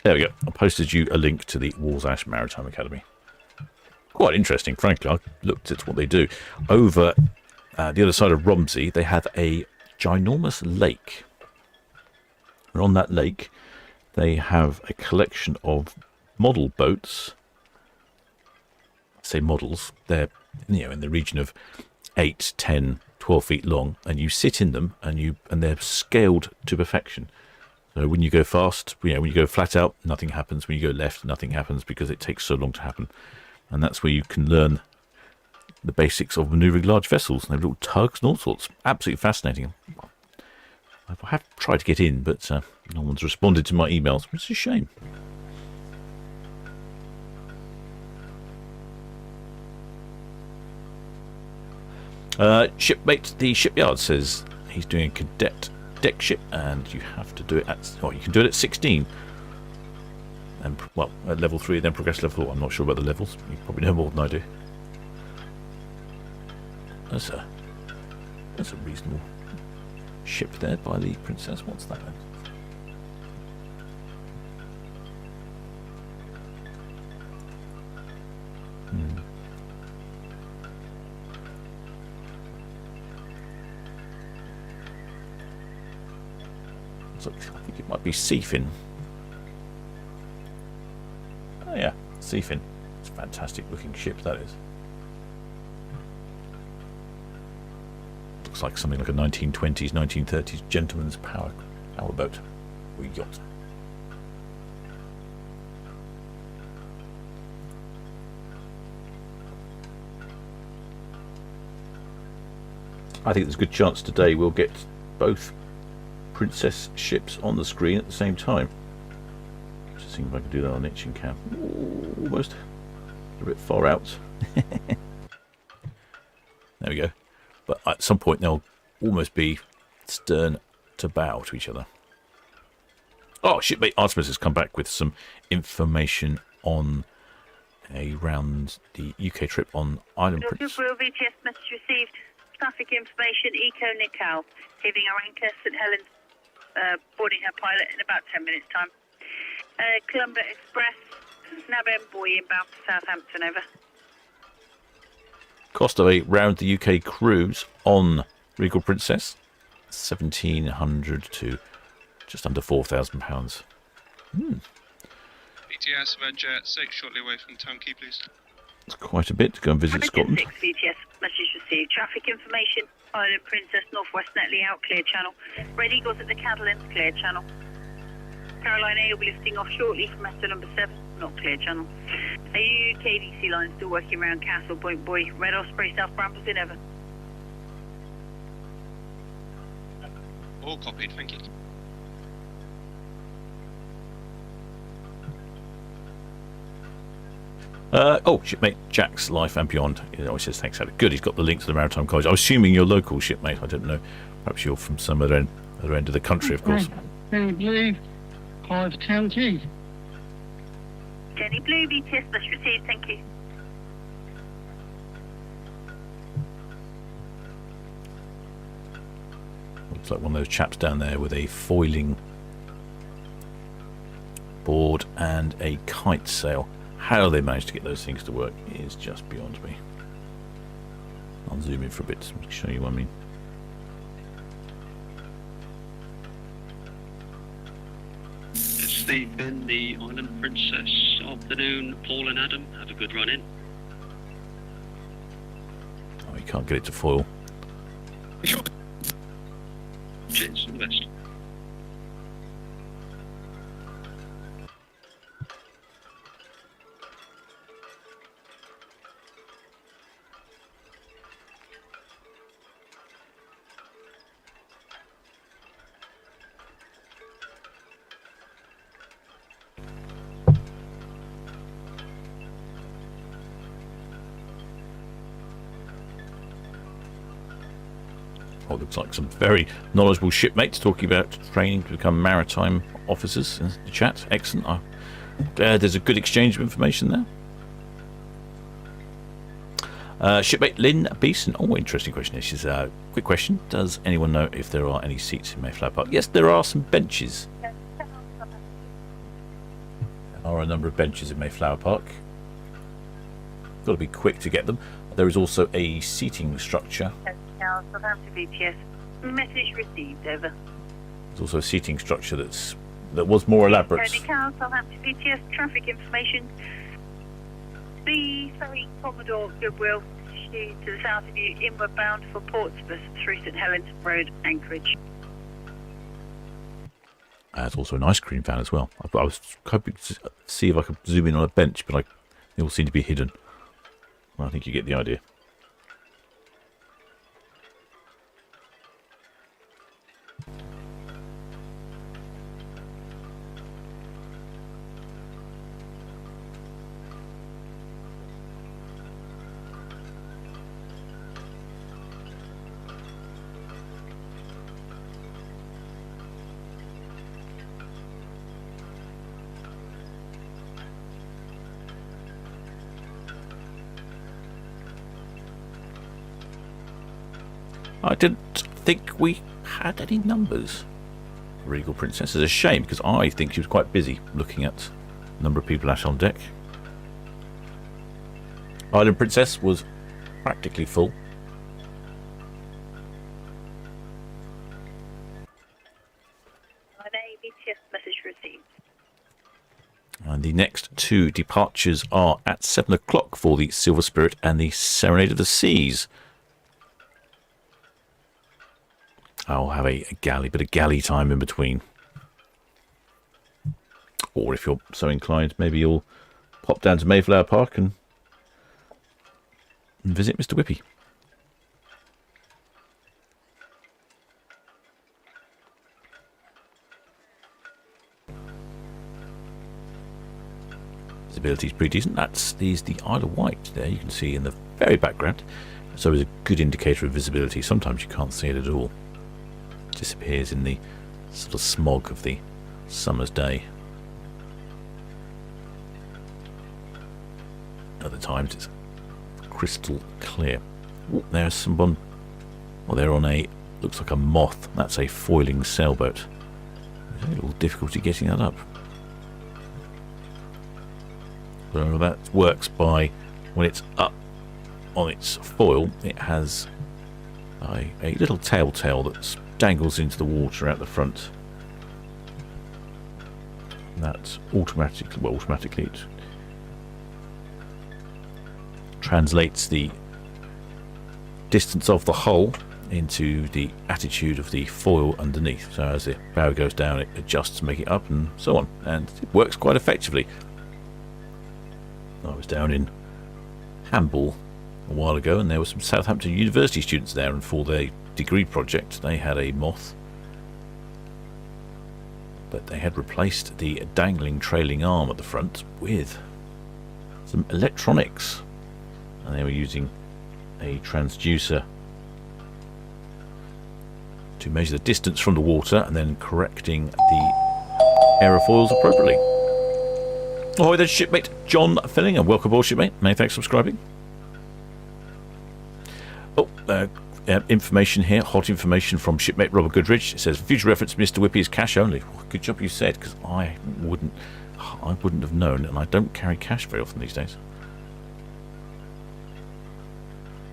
There we go. I posted you a link to the Warsash Maritime Academy. Quite interesting, frankly. I looked at what they do. Over the other side of Romsey, they have a ginormous lake. And on that lake, they have a collection of model boats. I say models. They're in the region of 8, 10, 12 feet long, and you sit in them, and they're scaled to perfection. So when you go fast, when you go flat out, nothing happens. When you go left, nothing happens because it takes so long to happen. And that's where you can learn the basics of manoeuvring large vessels. And they have little tugs and all sorts. Absolutely fascinating. I have tried to get in, but no one's responded to my emails, which is a shame. Shipmate the Shipyard says he's doing a cadet deck ship, and you have to do it you can do it at 16, and at level 3, then progress level 4. I'm not sure about the levels. You probably know more than I do. That's a reasonable ship there by the Princess. What's that then? I think it might be Seafin. Oh yeah, Seafin. It's a fantastic looking ship, that is. Looks like something like a 1920s, 1930s gentleman's powerboat or yacht. I think there's a good chance today we'll get both Princess ships on the screen at the same time. Just think if I can do that on itching cam. Almost. A bit far out. There we go. But at some point they'll almost be stern to bow to each other. Oh, shipmate Artemis has come back with some information on around the UK trip on Island Prince. Royal VTS message received. Traffic information, Eco Nicole, leaving our anchor, St Helens, boarding her pilot in about 10 minutes' time. Columbia Express, Nabem Boy inbound for Southampton, over. Cost of a round the UK cruise on Regal Princess, 1,700 to just under £4,000. BTS, Jet 6, shortly away from Town Quay, please. It's quite a bit to go and visit Scotland. 6 VTS message received. Traffic information, Island Princess, Northwest Netley out, clear channel. Red Eagles at the Catalans, clear channel. Caroline A will be lifting off shortly from Esther number 7, not clear channel. A KDC line still working around Castle Point Boy. Red Osprey, South Brambles in, over. All copied, thank you. Shipmate Jack's Life and Beyond. He always says thanks, Alex. Good, he's got the link to the Maritime College. I'm assuming you're local, shipmate. I don't know. Perhaps you're from some other end of the country, of course. Jenny Blue, 5 Town Quay. Jenny Blue, BTS message received, thank you. Looks like one of those chaps down there with a foiling board and a kite sail. How they managed to get those things to work is just beyond me. I'll zoom in for a bit to show you what I mean. It's Steve in the Island Princess. Afternoon, Paul and Adam. Have a good run in. Oh, you can't get it to foil. Cheers, all the best. Oh, looks like some very knowledgeable shipmates talking about training to become maritime officers in the chat. Excellent. There's a good exchange of information there. Shipmate Lynn Beeson. Oh, interesting question. This is a quick question. Does anyone know if there are any seats in Mayflower Park? Yes, there are some benches. There are a number of benches in Mayflower Park. Got to be quick to get them. There is also a seating structure. Southampton BTS message received, over. There's also a seating structure that was more elaborate. Tony Cow, Southampton BTS traffic information. The ferry Commodore Goodwill to the south of you, inward bound for Portsmouth through St Helens Road, Anchorage. There's also an ice cream van as well. I was hoping to see if I could zoom in on a bench, but they all seem to be hidden. Well, I think you get the idea. I didn't think we had any numbers. Regal Princess is a shame because I think she was quite busy looking at the number of people out on deck. Island Princess was practically full. BTS message received. And the next two departures are at 7 o'clock for the Silver Spirit and the Serenade of the Seas. I'll have a bit of galley time in between. Or if you're so inclined, maybe you'll pop down to Mayflower Park and visit Mr. Whippy. Visibility is pretty decent. That's the Isle of Wight there. You can see in the very background. So it's a good indicator of visibility. Sometimes you can't see it at all. It disappears in the sort of smog of the summer's day. Other times it's crystal clear. Ooh, there's someone. Well, they're on a, looks like a moth. That's a foiling sailboat. There's a little difficulty getting that up. So that works by, when it's up on its foil, it has a little tail that dangles into the water at the front. And that automatically it translates the distance of the hull into the attitude of the foil underneath. So as the bow goes down, it adjusts to make it up and so on. And it works quite effectively. I was down in Hamble a while ago, and there were some Southampton University students there, and for their degree project they had a moth, but they had replaced the dangling trailing arm at the front with some electronics, and they were using a transducer to measure the distance from the water and then correcting the aerofoils appropriately. Ahoy there, shipmate John Fillinger. Welcome aboard, shipmate. Many thanks for subscribing. Oh, information here, hot information from shipmate Robert Goodrich. It says, for future reference, Mr. Whippy is cash only. Well, good job you said, because I wouldn't have known, and I don't carry cash very often these days.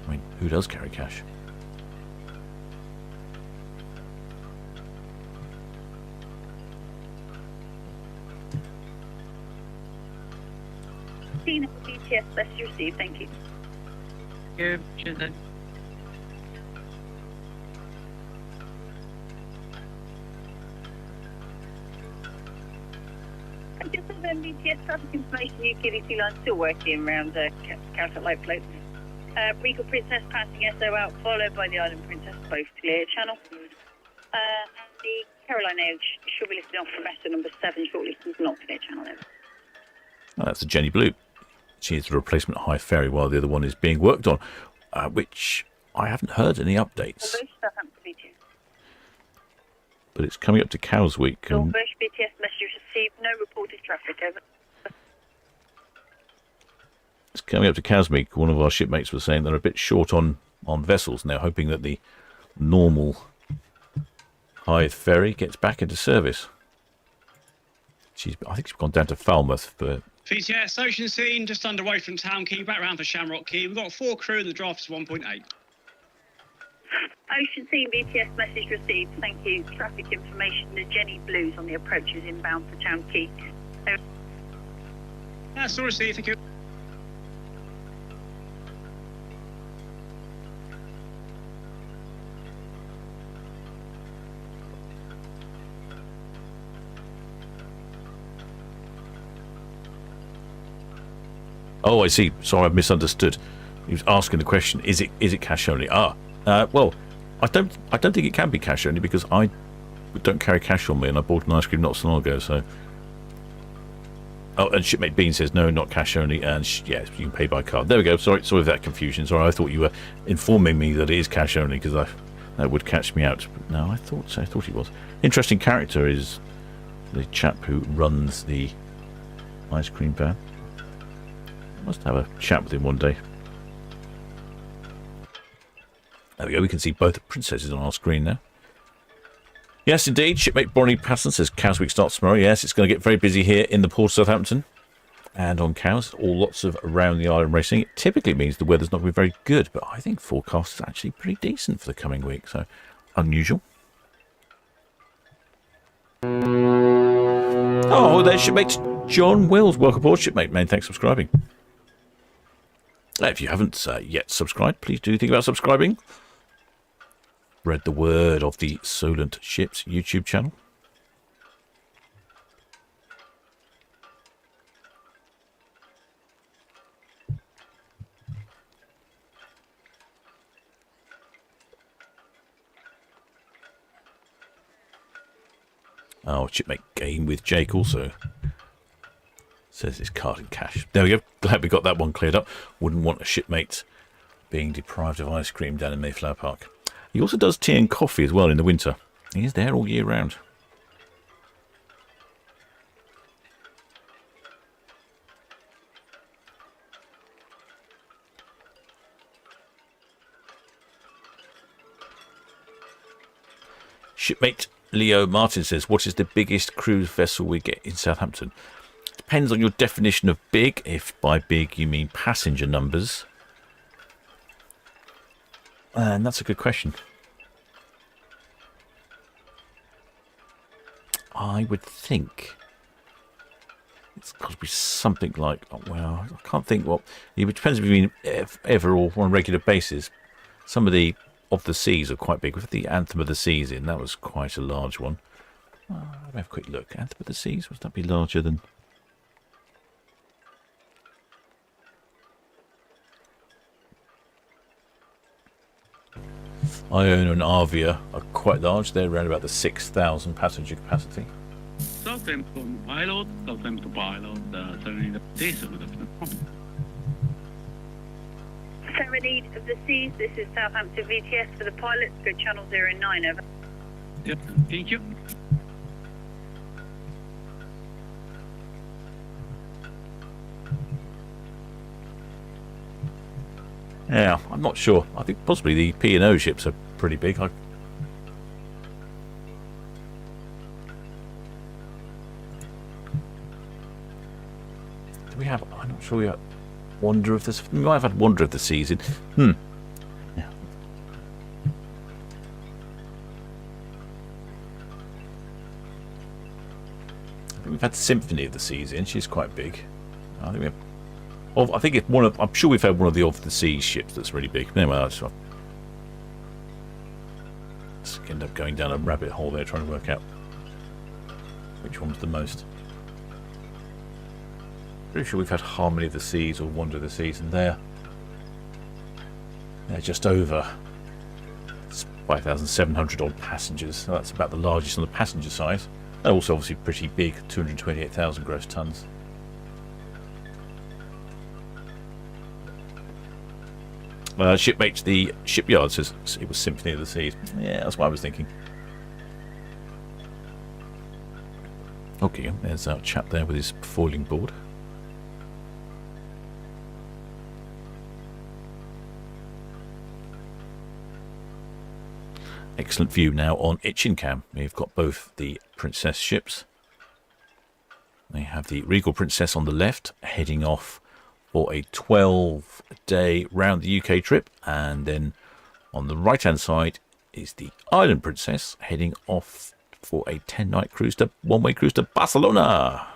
I mean, who does carry cash? BTS message received, thank you. Cheers then. I just have BTS traffic information, UKDC line still working around Counter Light Floats. Regal Princess passing SO out, followed by the Island Princess, both clear channel. And the Caroline Edge should be lifting off from vessel number 7 shortly, not clear channel then. Oh, that's the Jenny Blue. She is the replacement high ferry while the other one is being worked on, which I haven't heard any updates. But it's coming up to Cows Week. BTS message received, no reported traffic, over. It's coming up to Cows Week. One of our shipmates was saying they're a bit short on vessels, and they're hoping that the normal Hythe ferry gets back into service. I think she's gone down to Falmouth for... VTS Ocean Scene, just underway from Town Quay, back round for Shamrock Quay. We've got 4 crew and the draft is 1.8. Ocean Scene BTS message received, thank you. Traffic information, the Jenny Blues on the approach is inbound for Town Quay. That's all received, thank you. Oh, I see. Sorry, I misunderstood. He was asking the question: Is it cash only? Well, I don't think it can be cash only because I don't carry cash on me, and I bought an ice cream not so long ago. So, oh, and shipmate Bean says no, not cash only, and yes, you can pay by card. There we go. Sorry for that confusion. Sorry, I thought you were informing me that it is cash only because that would catch me out. But no, I thought he was. Interesting character is the chap who runs the ice cream van. Must have a chat with him one day. There we go, we can see both the princesses on our screen now. Yes, indeed, shipmate Bonnie Patton says Cows Week starts tomorrow. Yes, it's going to get very busy here in the port of Southampton. And on Cows, all lots of around the island racing. It typically means the weather's not going to be very good, but I think forecast is actually pretty decent for the coming week, so unusual. Oh, there's shipmate John Wills. Welcome aboard, shipmate, man. Thanks for subscribing. If you haven't yet subscribed, please do think about subscribing. Spread the word of the Solent Ships YouTube channel. Oh, shipmate Game with Jake also Says it's card and cash. There we go. Glad we got that one cleared up. Wouldn't want a shipmate being deprived of ice cream down in Mayflower Park. He also does tea and coffee as well in the winter. He is there all year round. Shipmate Leo Martin says, what is the biggest cruise vessel we get in Southampton? Depends on your definition of big, if by big you mean passenger numbers. And that's a good question. I would think it's got to be something like, well, I can't think what. It depends if you mean ever or on a regular basis. Some of the seas are quite big. With the Anthem of the Seas in, that was quite a large one. Let me have a quick look. Anthem of the Seas, would that be larger than? Iona and Arvia are quite large. They're around about the 6,000 passenger capacity. Southampton pilot, Serenade of the Seas, this is Southampton VTS for the pilots, go channel 09, over. Yep, thank you. Yeah, I'm not sure. I think possibly the P&O ships are pretty big. Do we have? I'm not sure we have Wonder of the. We might have had Wonder of the Seas in. Yeah. I think we've had Symphony of the Seas in. She's quite big. I think we have. I think it's one of. I'm sure we've had one of the Seas ships that's really big. Anyway, let's end up going down a rabbit hole there trying to work out which one's the most. Pretty sure we've had Harmony of the Seas or Wonder of the Seas, and they're just over 5,700 odd passengers. So that's about the largest on the passenger side. They're also obviously pretty big, 228,000 gross tons. Shipmate, the shipyard says it was Symphony of the Seas. Yeah, that's what I was thinking. Okay, there's our chap there with his foiling board. Excellent view now on Itchingham. We've got both the Princess ships. They have the Regal Princess on the left, heading off for a 12-day round the UK trip, and then on the right-hand side is the Island Princess heading off for a 10-night cruise to one-way cruise to Barcelona.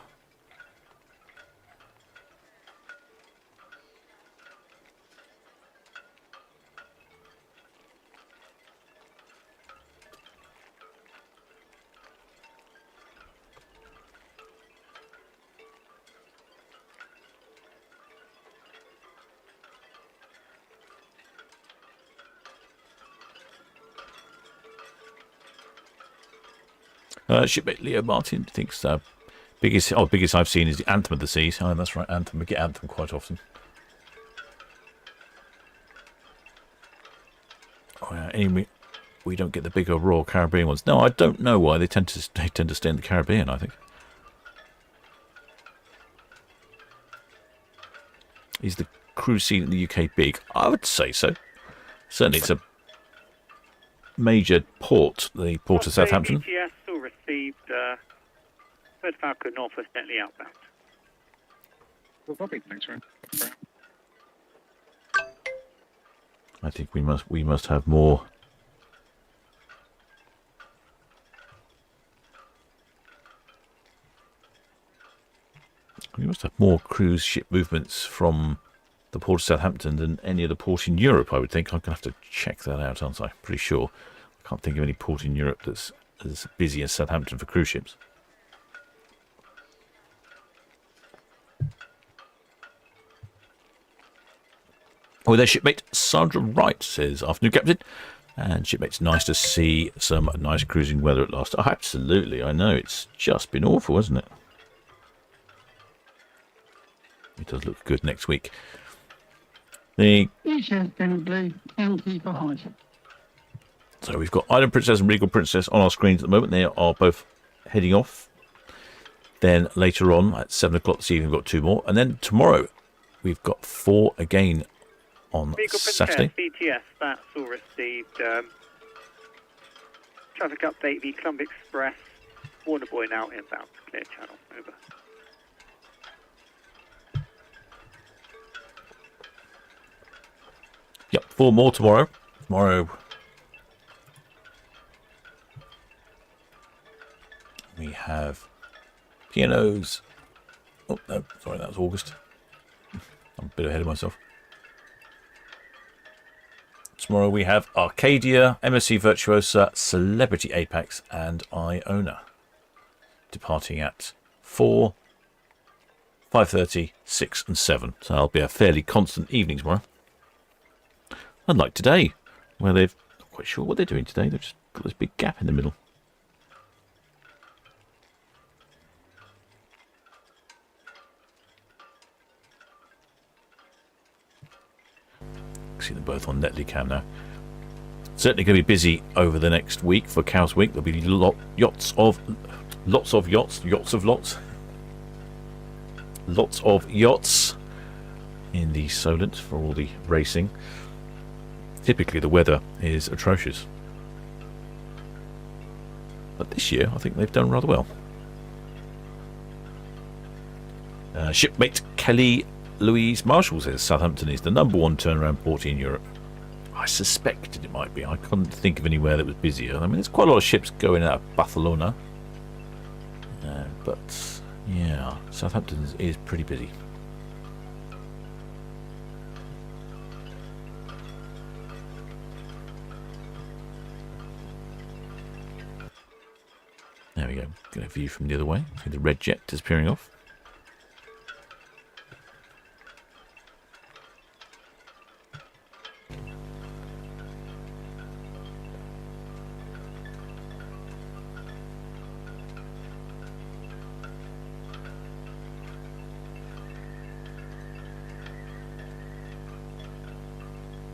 Shipmate Leo Martin thinks biggest I've seen is the Anthem of the Seas. Oh, that's right, Anthem. We get Anthem quite often. Oh, yeah. Anyway, we don't get the bigger Royal Caribbean ones. No, I don't know why they tend to stay in the Caribbean. I think is the cruise scene in the UK big? I would say so. Certainly, it's a major port, the port of Southampton. BTS still received Third Falcon Northwest Netley outbound. Well, Bobby, thanks for it. I think we must have more. We must have more cruise ship movements from the port of Southampton than any other port in Europe, I would think. I'm going to have to check that out, aren't I? Pretty sure. I can't think of any port in Europe that's as busy as Southampton for cruise ships. Oh, there's shipmate Sandra Wright says, afternoon, Captain. And shipmate's nice to see some nice cruising weather at last. Oh, absolutely. I know. It's just been awful, hasn't it? it does look good next week. The Beachhead in blue, Town Quay for height. So we've got Island Princess and Regal Princess on our screens at the moment. They are both heading off. Then later on at 7 o'clock this evening, we've got 2 more. And then tomorrow, we've got 4 again on Regal Saturday. Princess, BTS, that's all received. Traffic update, the Columb Express, Warner Boy now inbound, clear channel, over. Yep, 4 more tomorrow. Tomorrow we have pianos. Oh, no, sorry, that was August. I'm a bit ahead of myself. Tomorrow we have Arcadia, MSC Virtuosa, Celebrity Apex, and Iona. Departing at 4, 5:30, 6 and 7. So that'll be a fairly constant evening tomorrow. Unlike today, where they've not quite sure what they're doing today. They've just got this big gap in the middle. See them both on Netley now. Certainly going to be busy over the next week for Cows Week. There'll be lots of yachts in the Solent for all the racing. Typically the weather is atrocious, but this year I think they've done rather well. Shipmate Kelly Louise Marshall says Southampton is the #1 turnaround port in Europe. I suspected it might be. I couldn't think of anywhere that was busier. I mean, there's quite a lot of ships going out of Barcelona, but yeah, Southampton is pretty busy. There we go. Get a view from the other way. See the red jet disappearing off.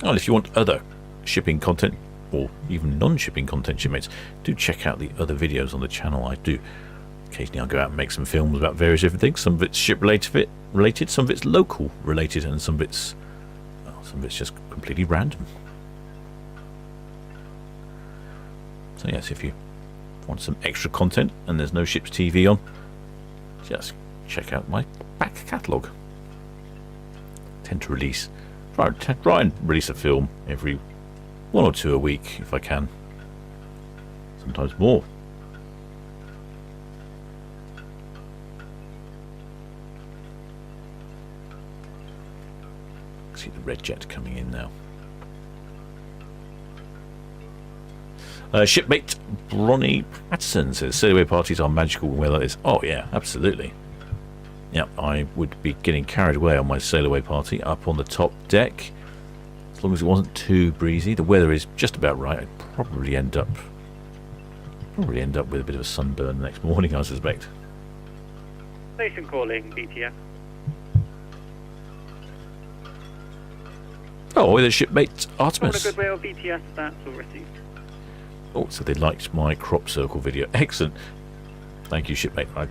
Well, if you want other shipping content, or even non-shipping content, shipmates, do check out the other videos on the channel. I do. Occasionally I'll go out and make some films about various different things. Some of it's ship-related, some of it's local-related, and some of it's just completely random. So yes, if you want some extra content and there's no Ships TV on, just check out my back catalogue. Tend to try and release a film every 1 or 2 a week if I can. Sometimes more. See the red jet coming in now. Shipmate Bronnie Patterson says sailaway parties are magical when weather is. Oh yeah, absolutely. Yeah, I would be getting carried away on my sailaway party up on the top deck. As long as it wasn't too breezy. The weather is just about right. I'd probably end up with a bit of a sunburn the next morning, I suspect. Station calling, BTS. Oh, the shipmate Artemis. On a goodwill, BTS, that's all received. Oh, so they liked my crop circle video. Excellent. Thank you, shipmate. I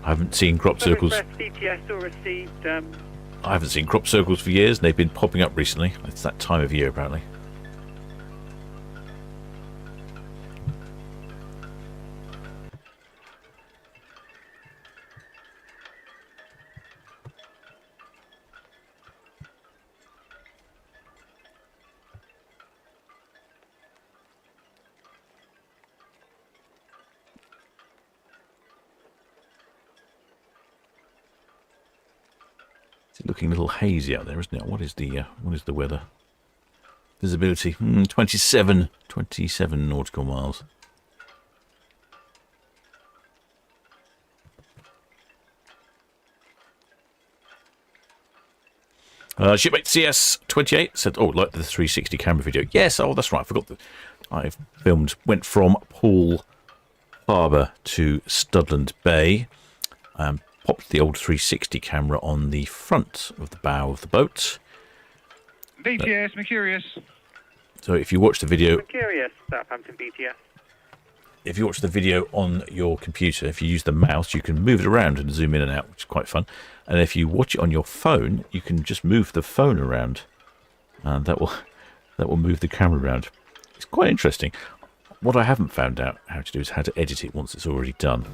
haven't seen crop circles. BTS all received. I haven't seen crop circles for years, and they've been popping up recently. It's that time of year, apparently. It's looking a little hazy out there, isn't it? What is the weather? Visibility 27 nautical miles. Shipmate CS28 said, "Oh, like the 360 camera video." Yes, oh, that's right. I forgot that I went from Poole Harbour to Studland Bay. popped the old 360 camera on the front of the bow of the boat. BTS, Mercurius. So if you watch the video, Curious, Southampton BTS. if you watch the video on your computer, if you use the mouse, you can move it around and zoom in and out, which is quite fun. And if you watch it on your phone, you can just move the phone around, and that will move the camera around. It's quite interesting. What I haven't found out how to do is how to edit it once it's already done.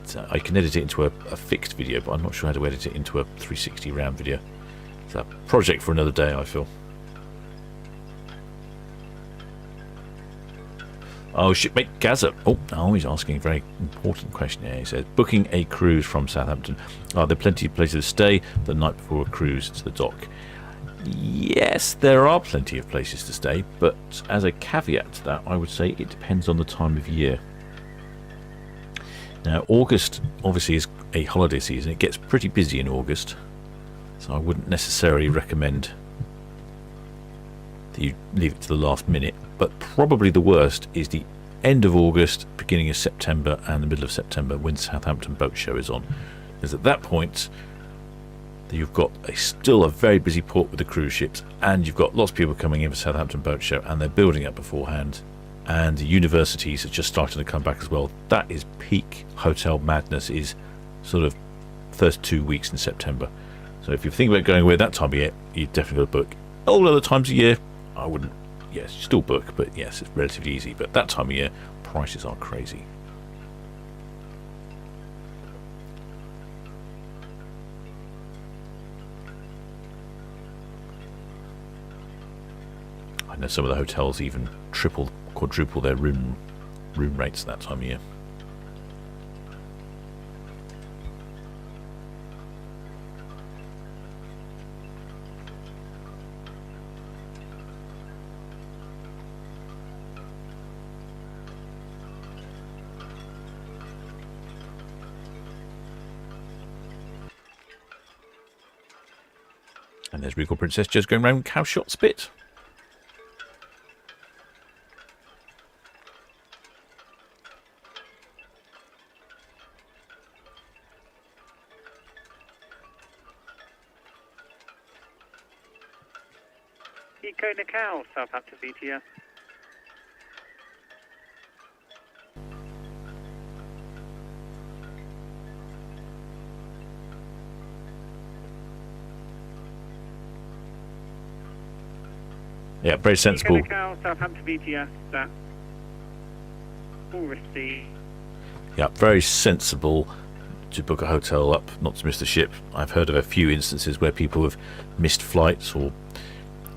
So I can edit it into a fixed video, but I'm not sure how to edit it into a 360 round video. It's a project for another day, I feel. Oh, shipmate Gaza. Oh, he's asking a very important question here. He says, booking a cruise from Southampton. Are there plenty of places to stay the night before a cruise to the dock? Yes, there are plenty of places to stay, but as a caveat to that, I would say it depends on the time of year. Now, August obviously is a holiday season. It gets pretty busy in August, so I wouldn't necessarily recommend that you leave it to the last minute. But probably the worst is the end of August, beginning of September, and the middle of September when Southampton Boat Show is on. Because at that point, you've got still a very busy port with the cruise ships, and you've got lots of people coming in for Southampton Boat Show, and they're building up beforehand. And the universities are just starting to come back as well. That is peak hotel madness, is sort of first 2 weeks in September. So if you're thinking about going away that time of year, you definitely got to book. All other times of year, I wouldn't. Yes, still book, but yes, it's relatively easy. But that time of year, prices are crazy. I know some of the hotels even triple, quadruple their room rates that time of year. And there's Regal Princess just going around Cowshot Spit. Eco Nicole, Southampton BTS. Yeah, very sensible. Southampton BTS. All received. Yeah, very sensible to book a hotel up, not to miss the ship. I've heard of a few instances where people have missed flights, or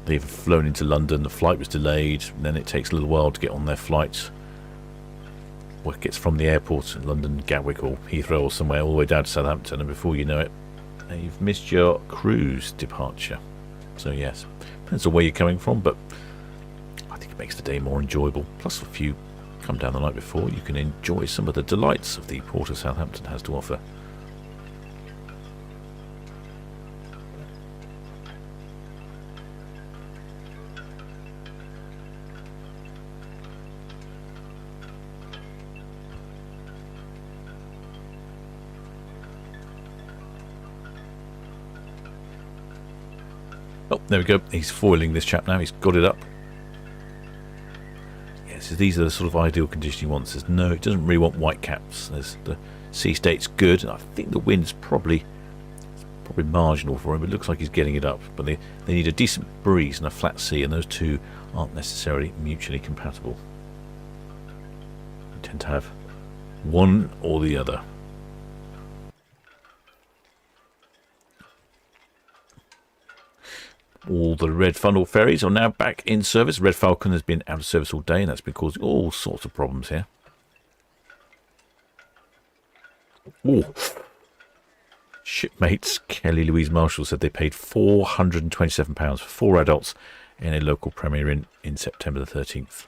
they've flown into London, the flight was delayed, and then it takes a little while to get on their flight. Or it gets from the airport in London, Gatwick or Heathrow or somewhere all the way down to Southampton, and before you know it, you've missed your cruise departure. So yes, depends on where you're coming from, but I think it makes the day more enjoyable. Plus, if you come down the night before, you can enjoy some of the delights of the port of Southampton has to offer. Oh, there we go. He's foiling this chap now. He's got it up. Yeah, so these are the sort of ideal condition he wants. There's no, it doesn't really want white caps. There's the sea state's good. I think the wind's probably marginal for him. It looks like he's getting it up, but they need a decent breeze and a flat sea, and those two aren't necessarily mutually compatible. You tend to have one or the other. All the Red Funnel ferries are now back in service. Red Falcon has been out of service all day, and that's been causing all sorts of problems here. Ooh. Shipmates Kelly Louise Marshall said they paid £427 for 4 adults in a local Premier Inn in September the 13th,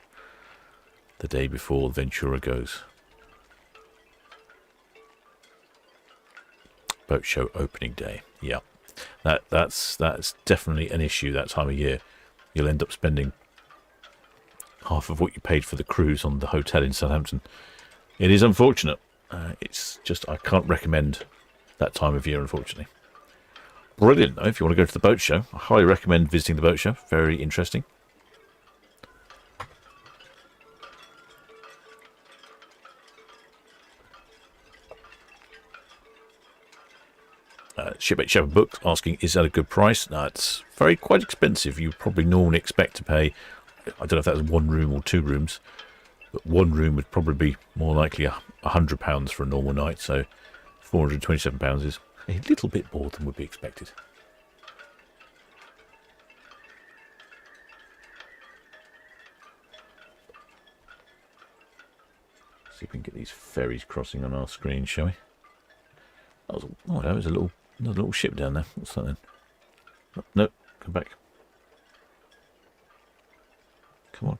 the day before Ventura goes. Boat show opening day. Yeah. That's definitely an issue that time of year. You'll end up spending half of what you paid for the cruise on the hotel in Southampton. It is unfortunate. It's just, I can't recommend that time of year, unfortunately. Brilliant, though, if you want to go to the boat show. I highly recommend visiting the boat show. Very interesting. Shipmate Shepherd Books asking, is that a good price? No, it's quite expensive. You probably normally expect to pay, I don't know if that was 1 room or 2 rooms, but 1 room would probably be more likely £100 for a normal night, so £427 is a little bit more than would be expected. See if we can get these ferries crossing on our screen, shall we? That was another little ship down there. What's that then? Oh, no, come back. Come on.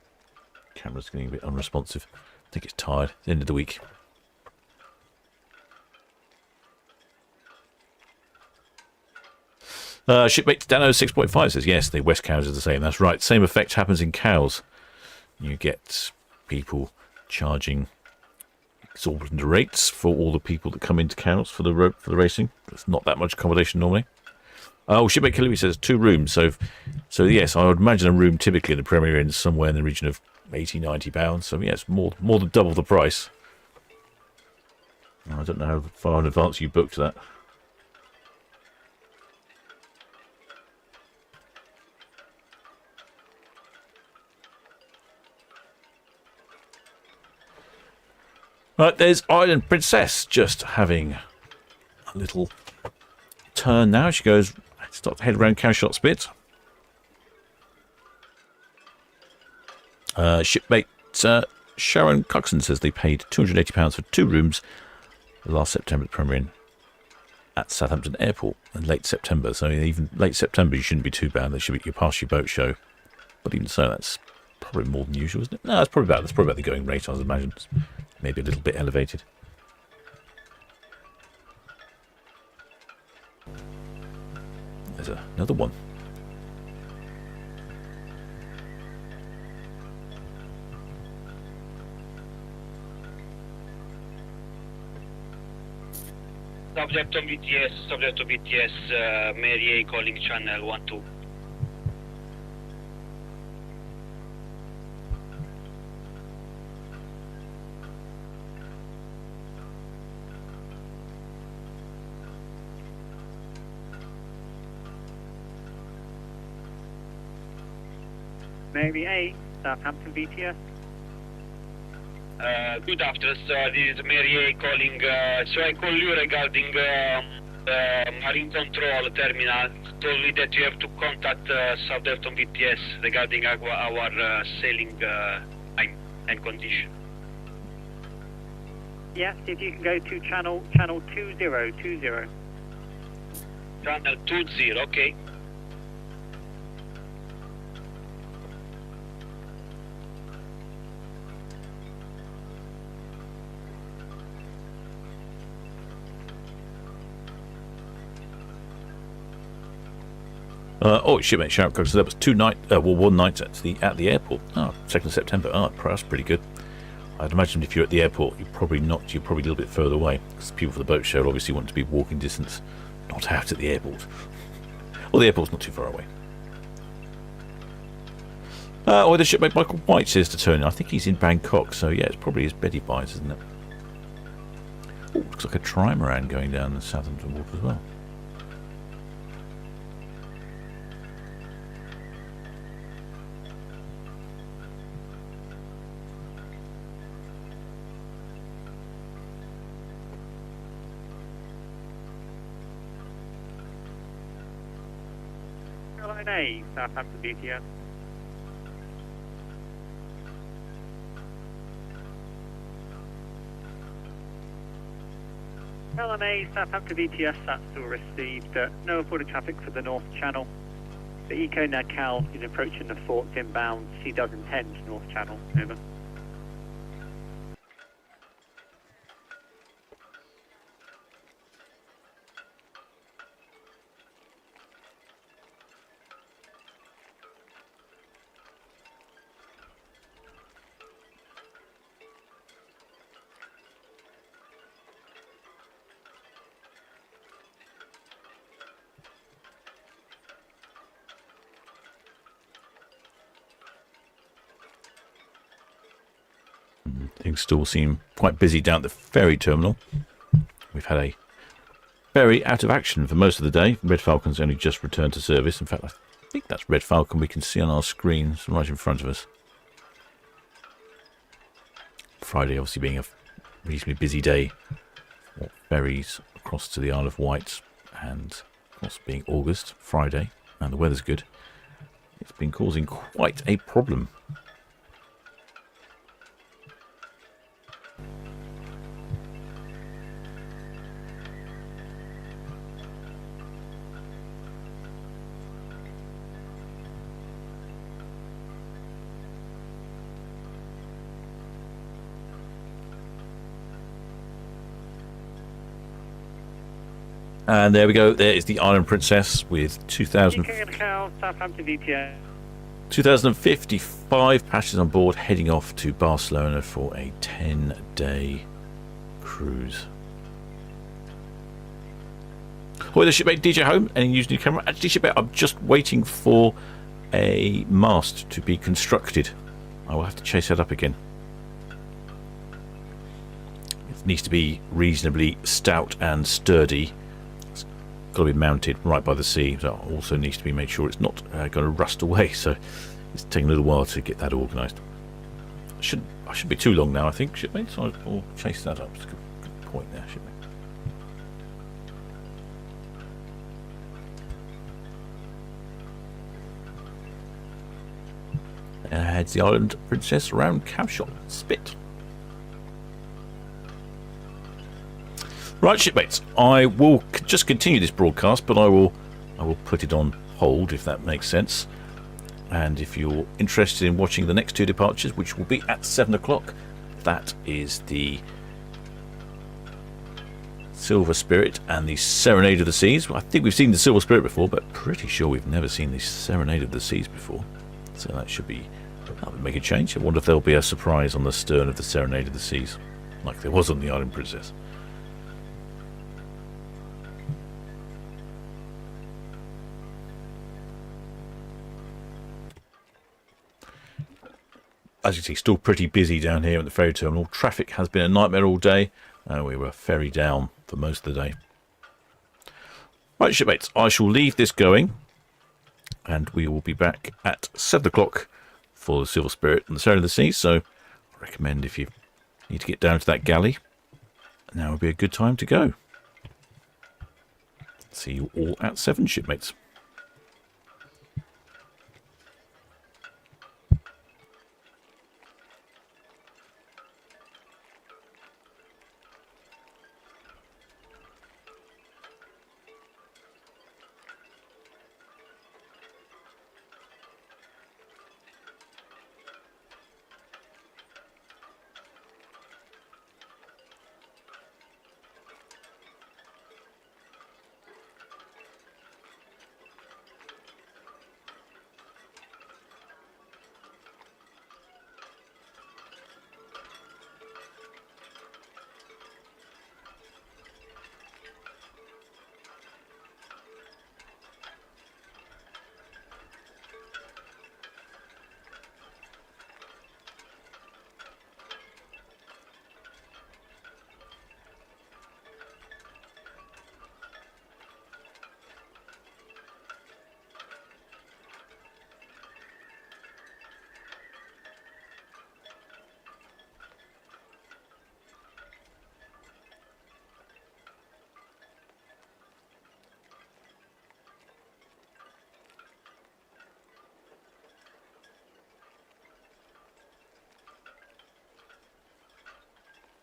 Camera's getting a bit unresponsive. I think it's tired. It's the end of the week. Shipmate Dano 6.5 says, yes, the West Cows are the same. That's right. Same effect happens in Cows. You get people charging exorbitant rates for all the people that come into Cows for the racing. There's not that much accommodation normally. Oh, Shipmate Killary says 2 rooms. So yes, I would imagine a room typically in the Premier Inn is somewhere in the region of £80-90. So yes, more than double the price. I don't know how far in advance you booked that. Right, there's Island Princess just having a little turn now. She goes, starts to head around Cowshot Spit. Shipmate Sharon Coxon says they paid £280 for 2 rooms last September at the Premier Inn at Southampton Airport in late September. So even late September, you shouldn't be too bad. You're past your boat show. But even so, that's probably more than usual, isn't it? No, that's probably about the going rate, I would imagine. Maybe a little bit elevated. There's another one. Subject on BTS, Mary A calling channel 12. Mary A, Southampton VTS. Good afternoon, sir. This is Mary A calling. So I call you regarding Marine Control Terminal. Told me that you have to contact Southampton VTS regarding our sailing time and condition. Yes, if you can go to channel 2020. Channel 20, okay. Shipmate Sharon Cox. So that was 1 night at the airport. 2nd of September. That's pretty good. I'd imagine if you're at the airport, you're probably a little bit further away, because people for the boat show obviously want to be walking distance, not out at the airport. Well, the airport's not too far away. The shipmate Michael White says to turn in. I think he's in Bangkok, so yeah, it's probably his Betty Bites, isn't it? Looks like a trimaran going down the Southampton Wharf as well. A, Southampton VTS. LMA, Southampton VTS, that's still received. No reported traffic for the North Channel. The Eco Nacal is approaching the fort inbound C10 North Channel. Over. Things still seem quite busy down at the ferry terminal. We've had a ferry out of action for most of the day. Red Falcon's only just returned to service. In fact, I think that's Red Falcon we can see on our screens right in front of us. Friday obviously being a reasonably busy day for ferries across to the Isle of Wight, and of course being August, Friday, and the weather's good. It's been causing quite a problem. And there we go. There is the Island Princess with 2,055 passengers on board, heading off to Barcelona for a 10-day cruise. Hi, the shipmate DJ home. Any news, new camera? Actually, shipmate, I'm just waiting for a mast to be constructed. I will have to chase that up again. It needs to be reasonably stout and sturdy. Got to be mounted right by the sea. So it also needs to be made sure it's not going to rust away. So it's taking a little while to get that organised. I shouldn't be too long now, I think, shipmate. So I'll chase that up. It's a good point there, shipmate. And heads the Island Princess around Cavshot Spit. Right, shipmates, I will just continue this broadcast, but I will put it on hold, if that makes sense. And if you're interested in watching the next two departures, which will be at 7 o'clock, that is the Silver Spirit and the Serenade of the Seas. I think we've seen the Silver Spirit before, but pretty sure we've never seen the Serenade of the Seas before. So that would make a change. I wonder if there'll be a surprise on the stern of the Serenade of the Seas, like there was on the Island Princess. As you see, still pretty busy down here at the ferry terminal. Traffic has been a nightmare all day. We were ferry down for most of the day. Right, shipmates, I shall leave this going, and we will be back at 7 o'clock for the Silver Spirit and the Serenade of the Seas. So I recommend, if you need to get down to that galley, now would be a good time to go. See you all at 7, shipmates.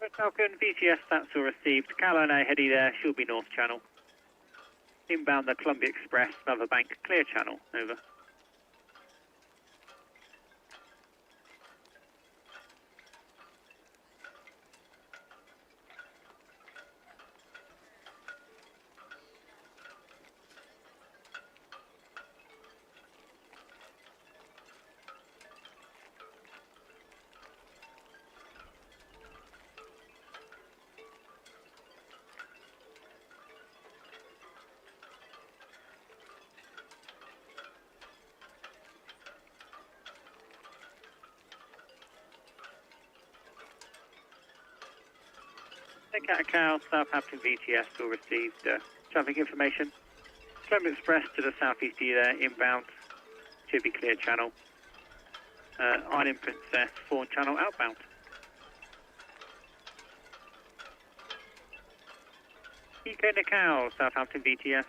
Red Falcon, VTS, that's all received. Carolina heady there, she'll be North Channel. Inbound the Columbia Express, Mother Bank, clear channel, over. Cow, Southampton VTS all received traffic information. Columbia Express to the southeast of you there, inbound, should be clear channel. Island Princess, Fawn channel outbound. Eco Cow, Southampton VTS.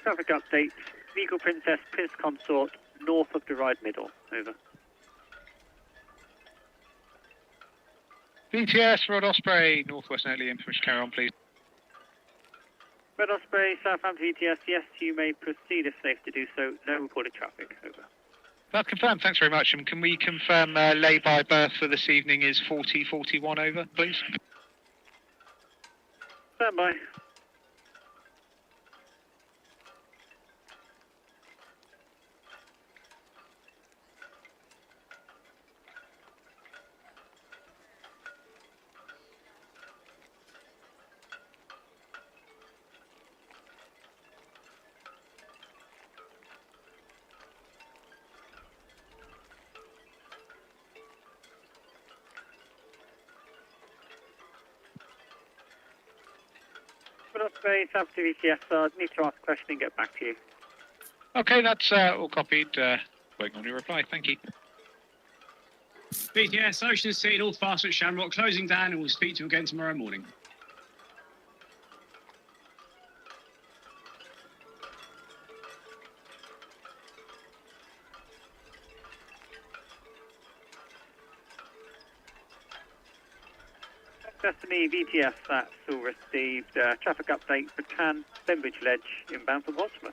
Traffic update. Vehicle Princess, Prince Consort, north of the ride middle. Over. VTS, Rod Osprey, Northwest Netley, information carry on, please. Red Osprey, Southampton VTS, yes, you may proceed if safe to do so. No reported traffic. Over. That's confirmed, thanks very much. And can we confirm lay-by berth for this evening is 4041 over, please? Stand by. Osprey, Southampton VTS, I need to ask a question and get back to you. Okay, that's all copied. Waiting on your reply, thank you. VTS, Ocean Sea, all fast at Shamrock, closing down, and we'll speak to you again tomorrow morning. Destiny VTS, that's all received. Traffic update for Cannes, Benbridge Ledge, inbound for Portsmouth.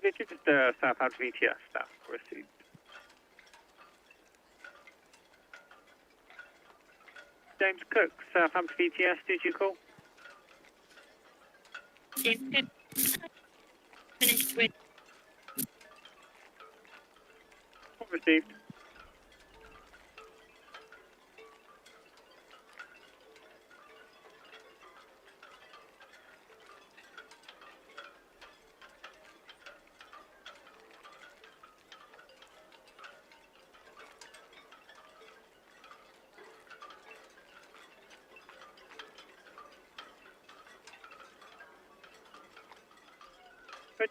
This is Southampton VTS, that's received. James Cook, Southampton VTS, did you call? Yes, good. Finished with. Received.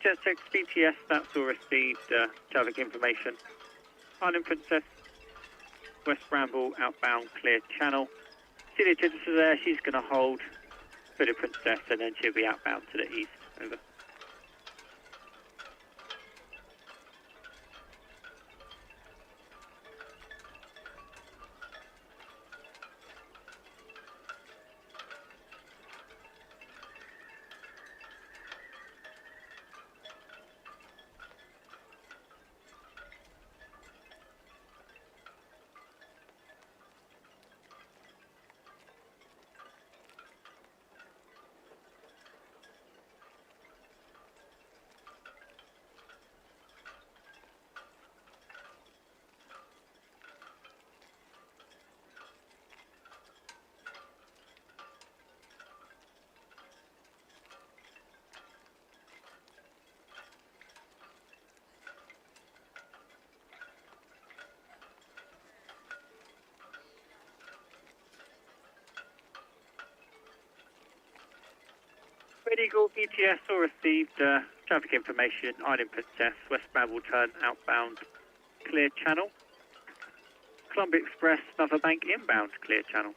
Jet 6 BTS, that's all received traffic information. Island Princess, West Bramble, outbound, clear channel. See the Princess there, she's going to hold for the Princess and then she'll be outbound to the east. Over. Red Eagle BTS all received traffic information. Island Princess, West Bramble turn outbound, clear channel. Columbia Express, Another Bank inbound, clear channel.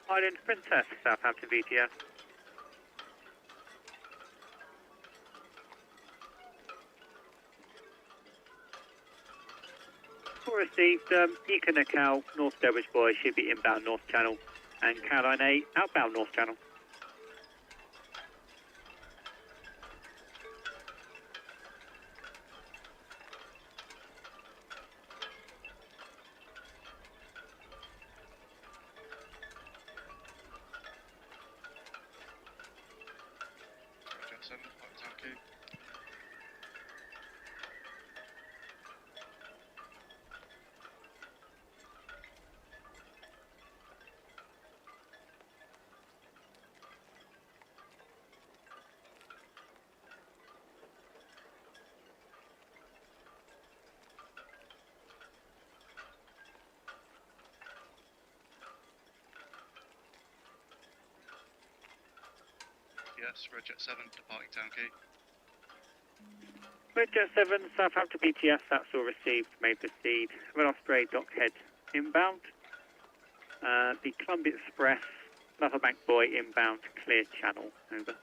Island Princess, Southampton VTS. All received. Yika Nakal, North Sturbridge Boy should be inbound North Channel, and Caroline A outbound North Channel. Yes, Red 7, departing Town Quay. Red 7, Southampton BTS, that's all received. Made the seed. Red Osprey, Dockhead inbound. The Columbia Express, Lava Bank Boy inbound, clear channel. Over.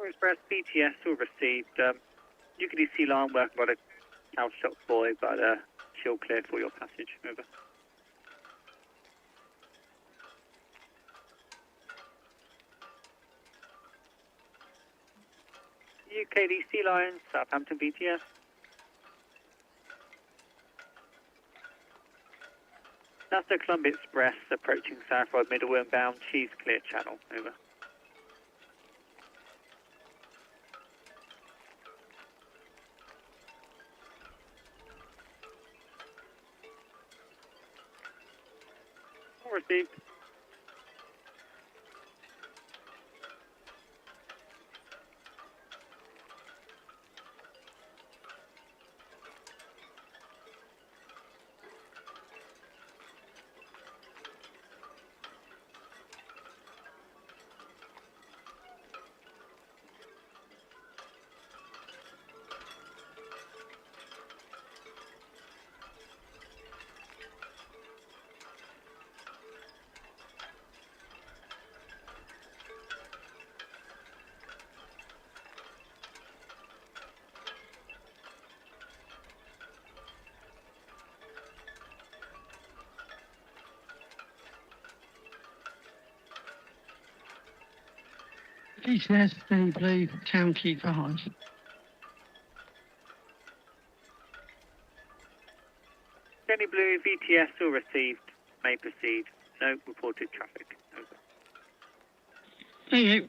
Express BTS all received. You can do Sea Lion working on a House Shot Boy, but she'll clear for your passage. Over. UKD Sea Lion, Southampton BTS. That's the Columbia Express approaching South Road Middle inbound. She's clear channel. Over. Received. GTS, Penny Blue, Town Quay for Highs. Jenny Blue, VTS all received. May proceed. No reported traffic. Over. Thank you.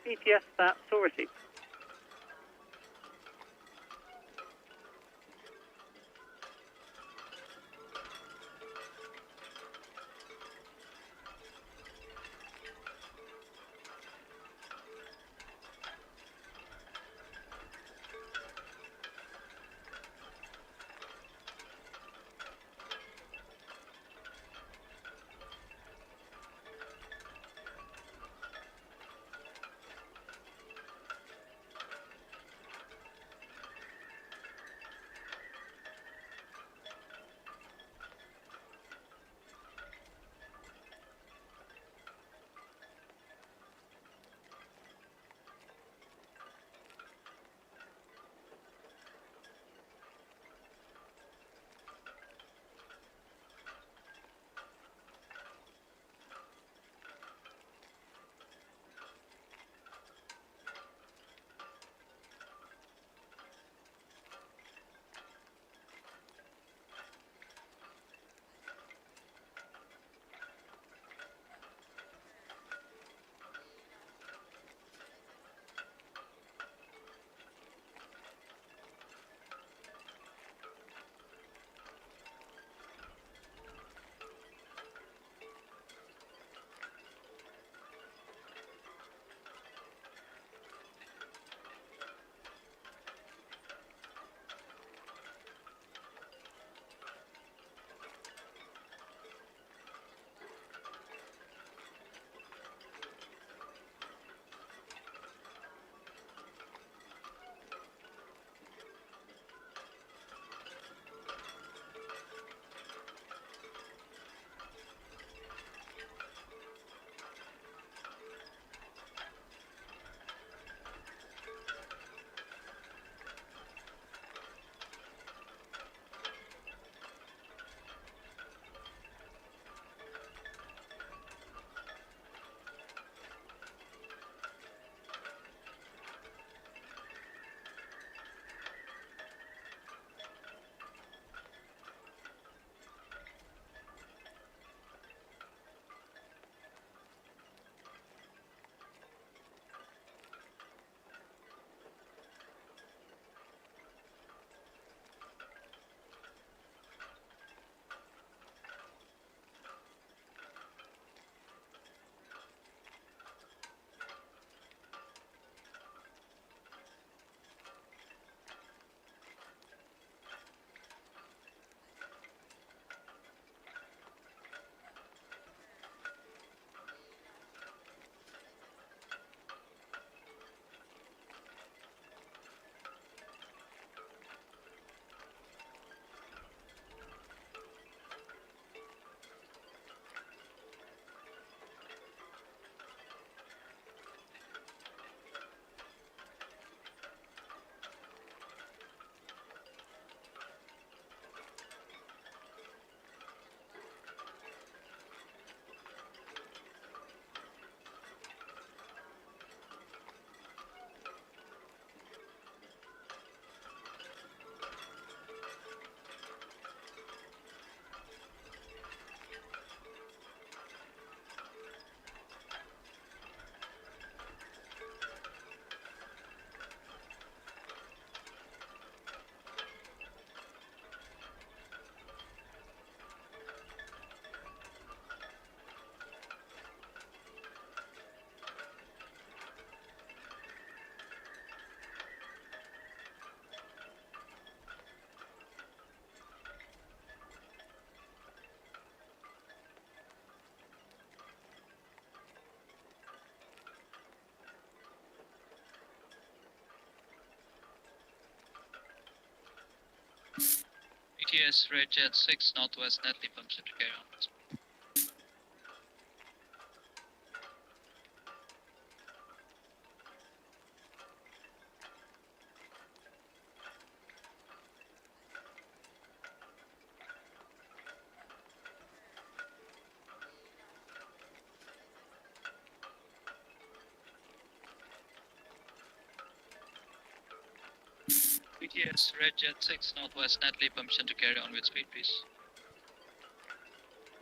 BTS that all received. VTS, Red Jet 6, Northwest, Netley, pump center, carry on. VTS, Red Jet 6, Northwest, Netley, pump center, carry on with speed, please.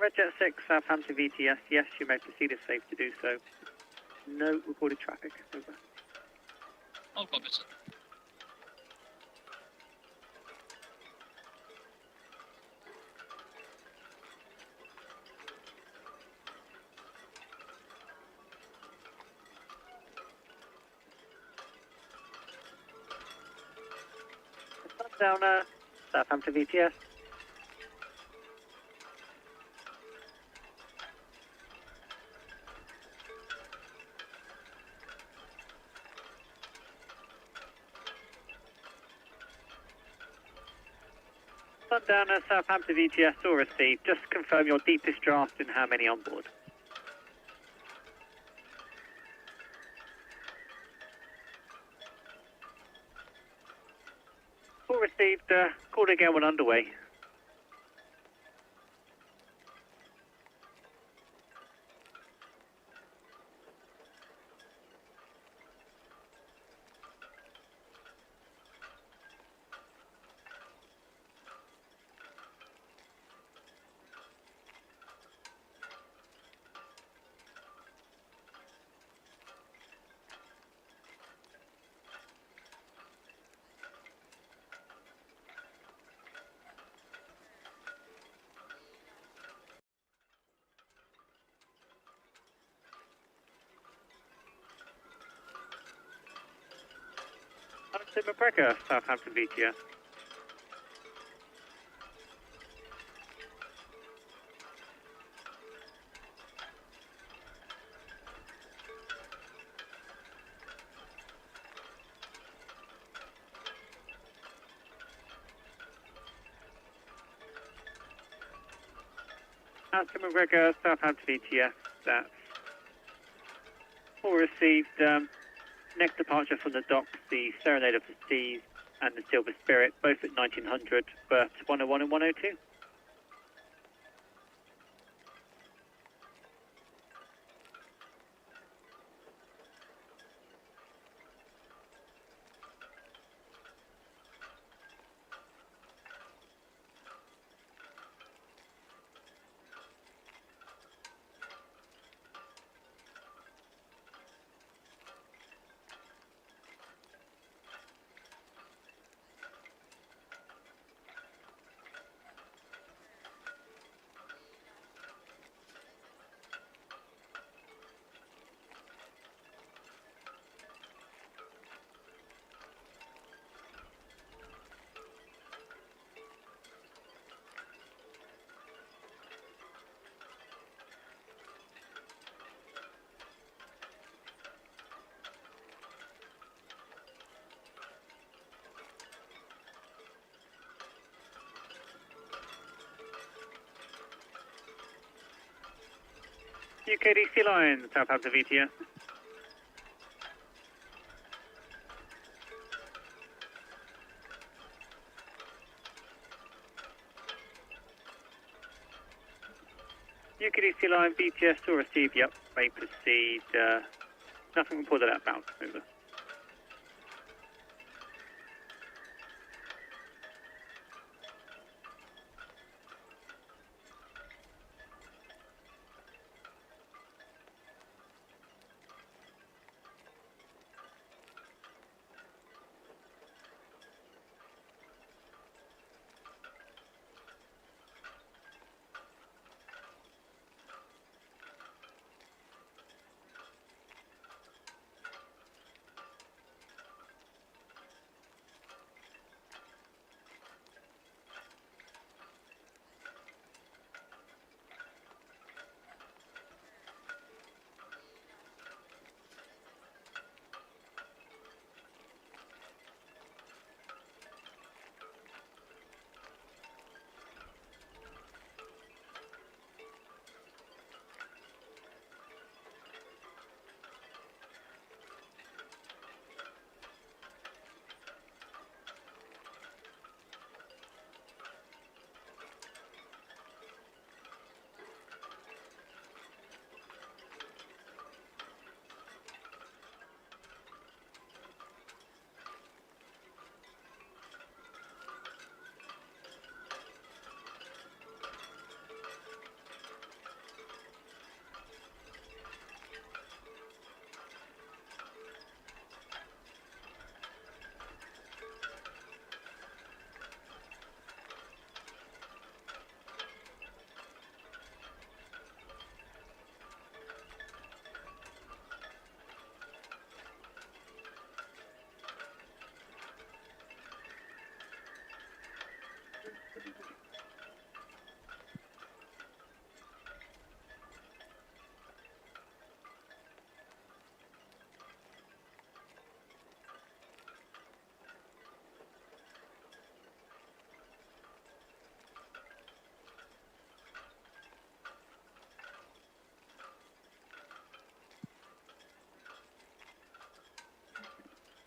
Red Jet 6, Southampton VTS, yes, you may proceed if safe to do so. No recorded traffic, over. All copies, sir. Sundowner, Southampton VTS. Sundowner, Southampton VTS, all received. Just confirm your deepest draft and how many on board. All received. Call again when underway. Understood, McGregor, Southampton VTS. Aston McGregor, Southampton VTS, that's all received. Next departure from the docks, the Serenade of the Seas and the Silver Spirit, both at 1900, berths 101 and 102. UKDC line, Southampton VTS. UKDC line, VTS to receive, yep, may proceed. Nothing reported outbound, over.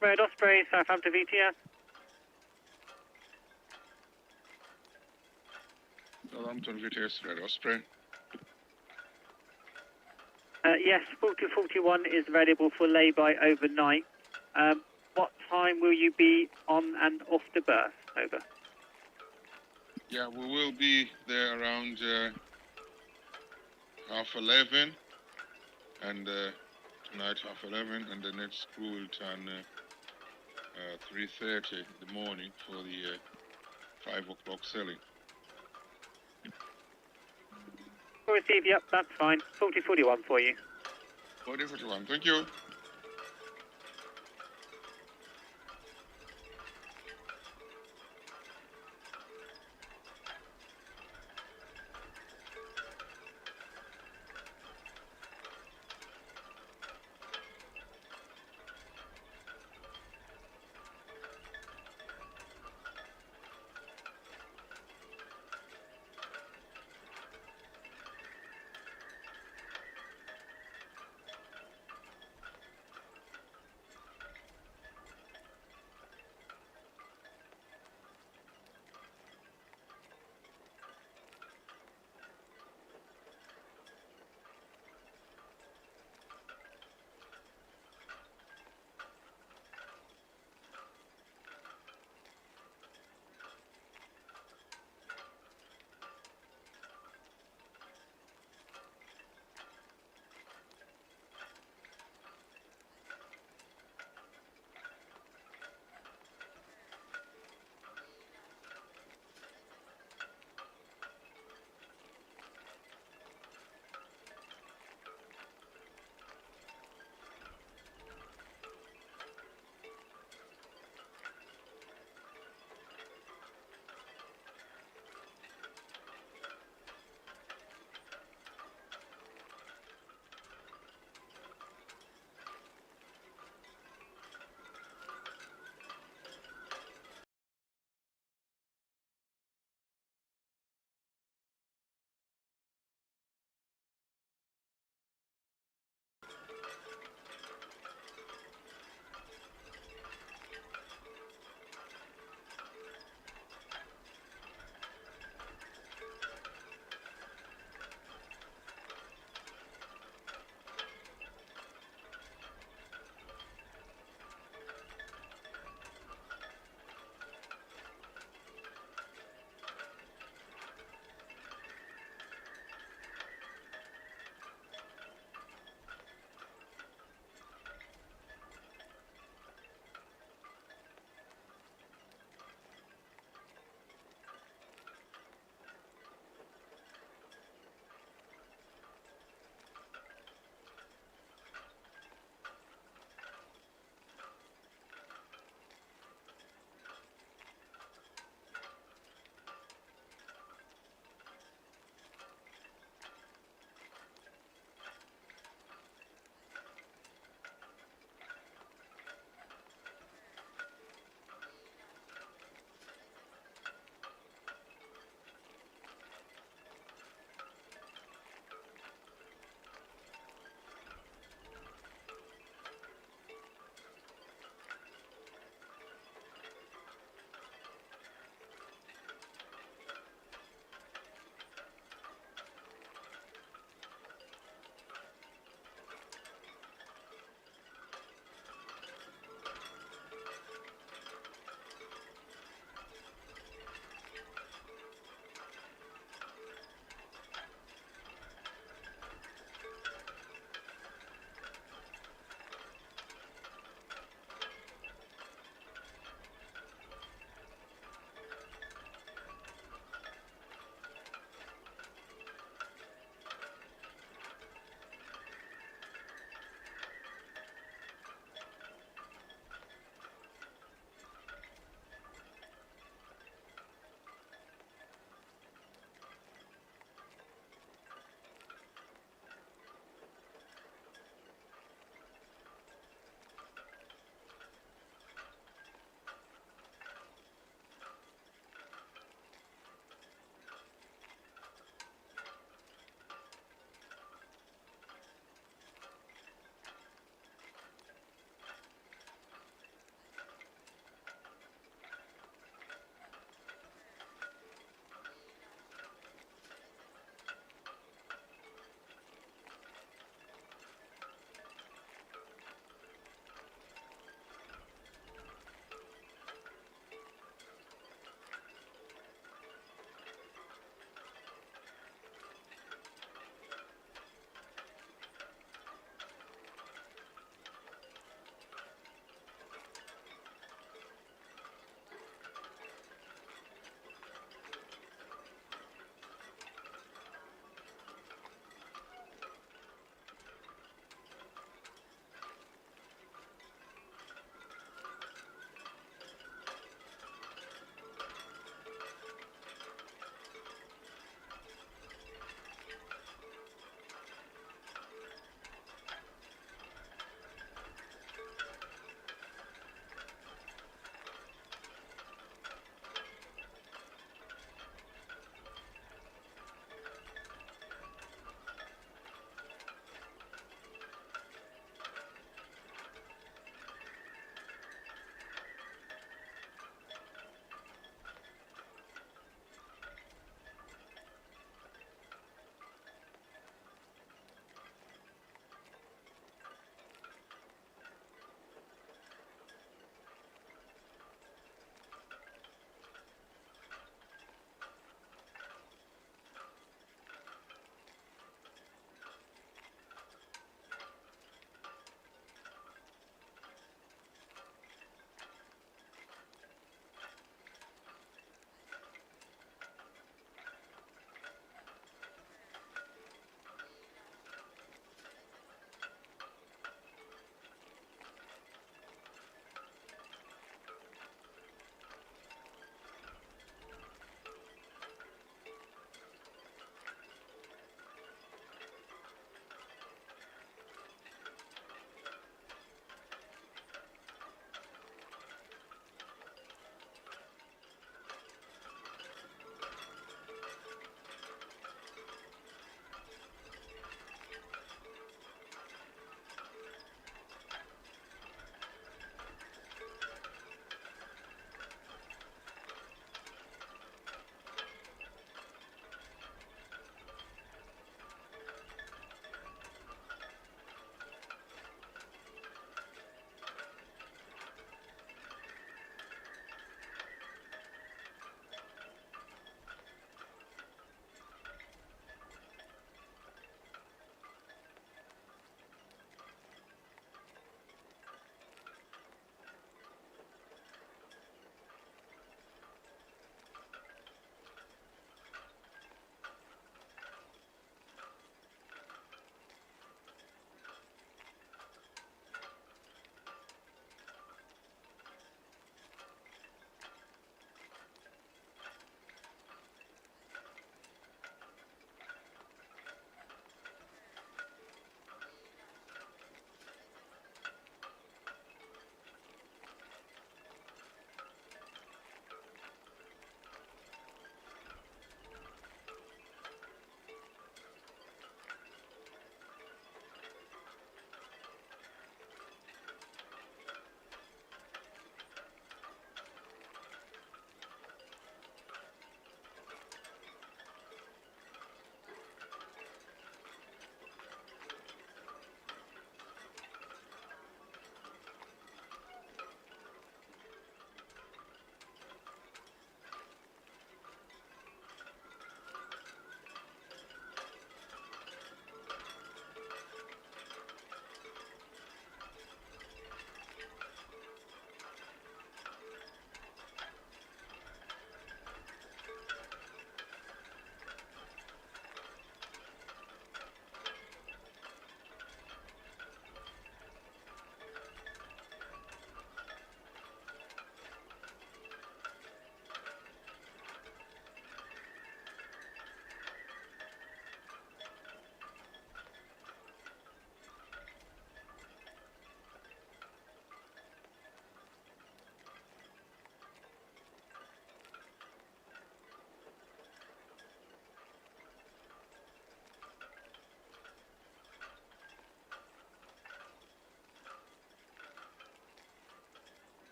Red Osprey, Southampton VTS. Southampton VTS, Red Osprey. Yes, 4041 is available for lay-by overnight. What time will you be on and off the berth? Over. Yeah, we will be there around 11:30, and tonight 11:30, and the next crew will turn 3:30 in the morning for the 5 o'clock sailing. We'll receive, yep, that's fine. 4041 for you. 4041, thank you.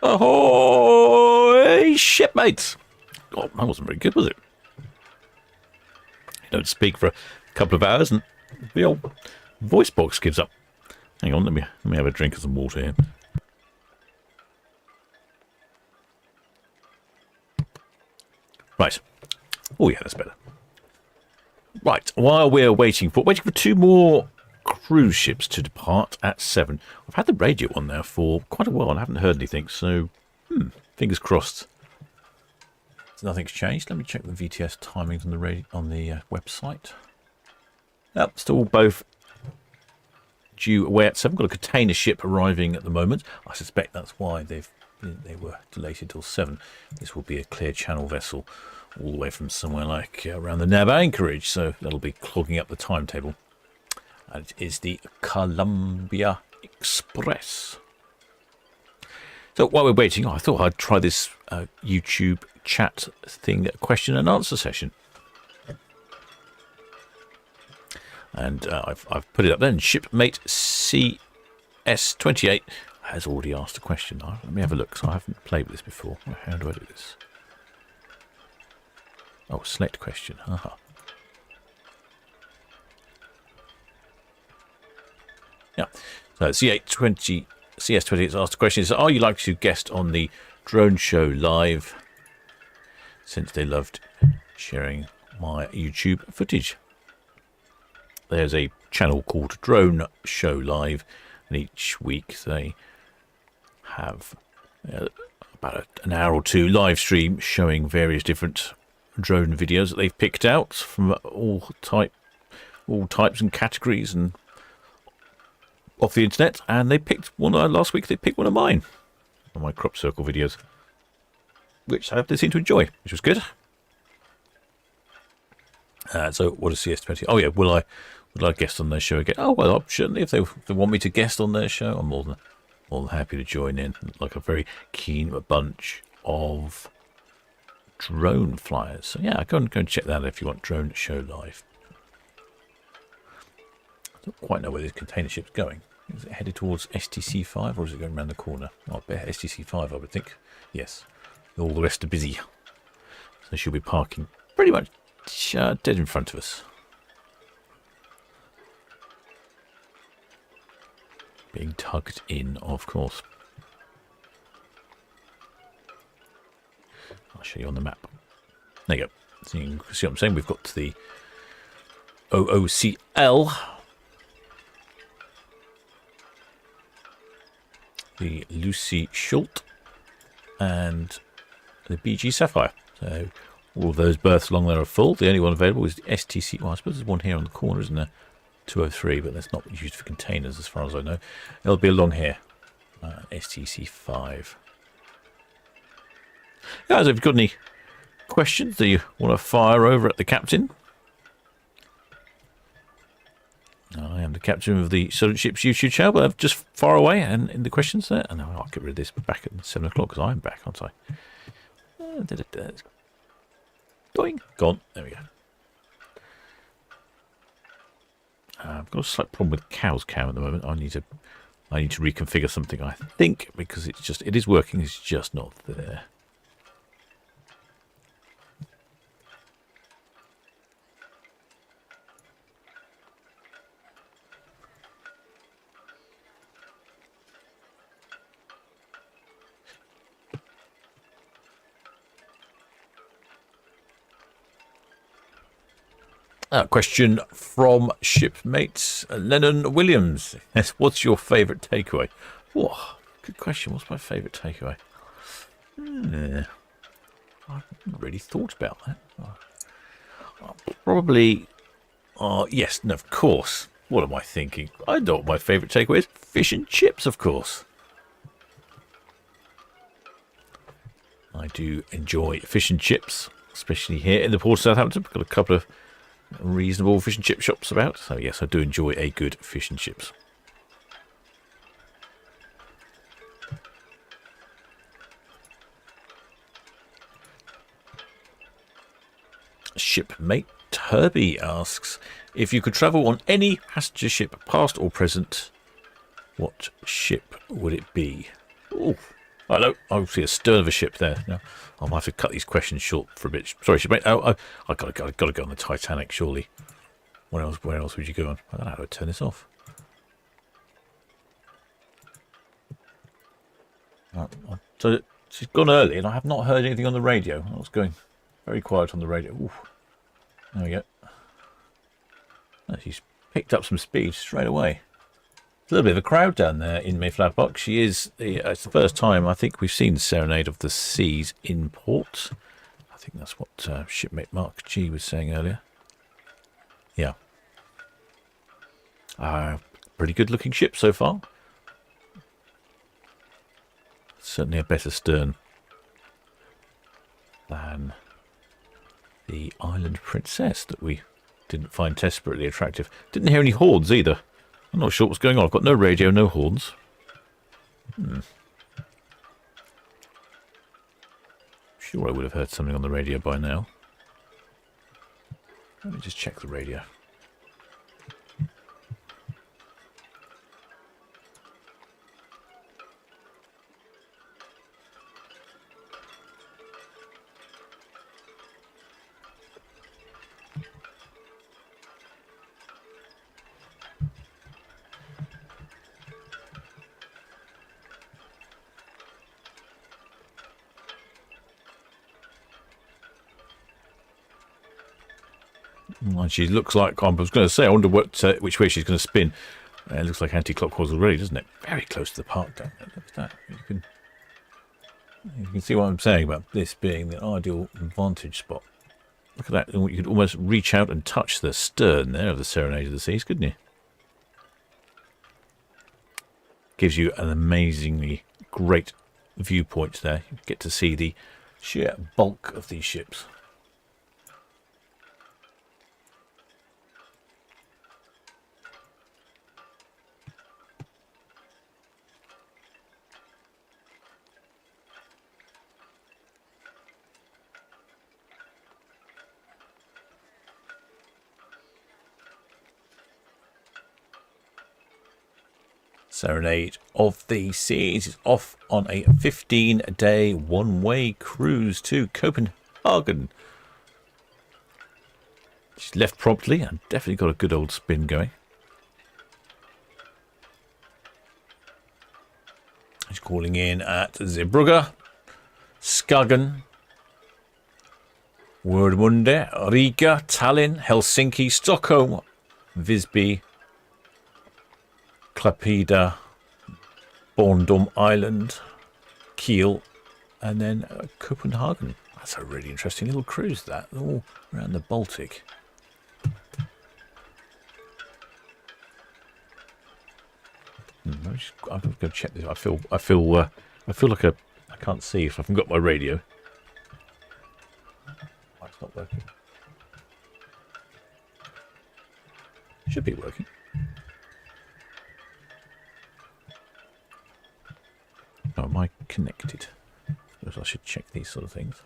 Ahoy, shipmates! Oh, that wasn't very good, was it? You don't speak for a couple of hours and the old voice box gives up. Hang on, let me have a drink of some water here. Right. Oh yeah, that's better. Right, while we're waiting for two more cruise ships to depart at 7. I've had the radio on there for quite a while and I haven't heard anything, so fingers crossed. So nothing's changed. Let me check the VTS timings on the website. Yep, still both due away at 7. Got a container ship arriving at the moment. I suspect that's why they were delayed until 7. This will be a clear channel vessel all the way from somewhere like around the Nab anchorage, so that'll be clogging up the timetable. And it is the Columbia Express. So while we're waiting, I thought I'd try this YouTube chat thing, question and answer session. And I've put it up there. And shipmate CS28 has already asked a question. Let me have a look. So I haven't played with this before. How do I do this? Oh, select question. Aha. Yeah. So CS20 has asked a question. Says, are you likely to guest on the drone show live? Since they loved sharing my YouTube footage. There's a channel called Drone Show Live, and each week they have about an hour or two live stream showing various different drone videos that they've picked out from all types and categories and off the internet. And they picked one last week. They picked one of mine, on my crop circle videos, which they seem to enjoy, which was good. So what is CS20? Oh yeah, will I guest on their show again? Oh well, certainly if they want me to guest on their show, I'm more than happy to join in. Like a very keen bunch of drone flyers. So yeah, go and check that out if you want Drone Show Live. I don't quite know where this container ship's going. Is it headed towards STC5 or is it going around the corner? Oh, STC5, I would think. Yes. All the rest are busy. So she'll be parking pretty much dead in front of us. Being tugged in, of course. I'll show you on the map. There you go. So you can see what I'm saying. We've got the OOCL, the Lucy Schult, and the BG Sapphire. So all of those berths along there are full. The only one available is the STC. Well, I suppose there's one here on the corner, isn't there? 203, but that's not used for containers as far as I know. It'll be along here. STC5. Guys, if you've got any questions that you want to fire over at the captain, I am the captain of the Solent Ships YouTube channel, but just far away and in the questions there. And I'll get rid of this back at 7 o'clock because I'm back, aren't I? Going. Gone. There we go. I've got a slight problem with Cow's Cam at the moment. I need to reconfigure something, I think, because it is working, it's just not there. Question from shipmate Lennon Williams. Yes, what's your favourite takeaway? Oh, good question. What's my favourite takeaway? I haven't really thought about that. Probably. Yes, no, of course. What am I thinking? I know what my favourite takeaway is. Fish and chips, of course. I do enjoy fish and chips, especially here in the port of Southampton. We've got a couple of reasonable fish and chip shops about, so yes, I do enjoy a good fish and chips. Shipmate Herbie asks, if you could travel on any passenger ship, past or present, what ship would it be? Oh, hello. I see a stern of a ship there. Now, I might have to cut these questions short for a bit. Sorry, shipmate. Oh, I got to go on the Titanic, surely. Where else would you go on? I don't know how to turn this off. So she's gone early, and I have not heard anything on the radio. I was going very quiet on the radio. Ooh. There we go. She's picked up some speed straight away. A little bit of a crowd down there in Mayflower Box. She is. It's the first time I think we've seen Serenade of the Seas in port. I think that's what shipmate Mark G was saying earlier. Yeah. Pretty good looking ship so far. Certainly a better stern than the Island Princess that we didn't find desperately attractive. Didn't hear any horns either. I'm not sure what's going on. I've got no radio, no horns. Sure I would have heard something on the radio by now. Let me just check the radio. And she looks like, I was going to say, I wonder which way she's going to spin. It looks like anti-clockwise already, doesn't it? Very close to the park, don't it? Look at that. You can see what I'm saying about this being the ideal vantage spot. Look at that. You could almost reach out and touch the stern there of the Serenade of the Seas, couldn't you? Gives you an amazingly great viewpoint there. You get to see the sheer bulk of these ships. Serenade of the Seas is off on a 15-day one-way cruise to Copenhagen. She's left promptly and definitely got a good old spin going. She's calling in at Zeebrugge, Skagen, Warnemünde, Riga, Tallinn, Helsinki, Stockholm, Visby, Klaipeda, Bornholm Island, Kiel, and then Copenhagen. That's a really interesting little cruise, that, all around the Baltic. I'm going to check this. I feel like I can't see if I haven't got my radio. Oh, it's not working. Should be working. Oh, am I connected? I should check these sort of things.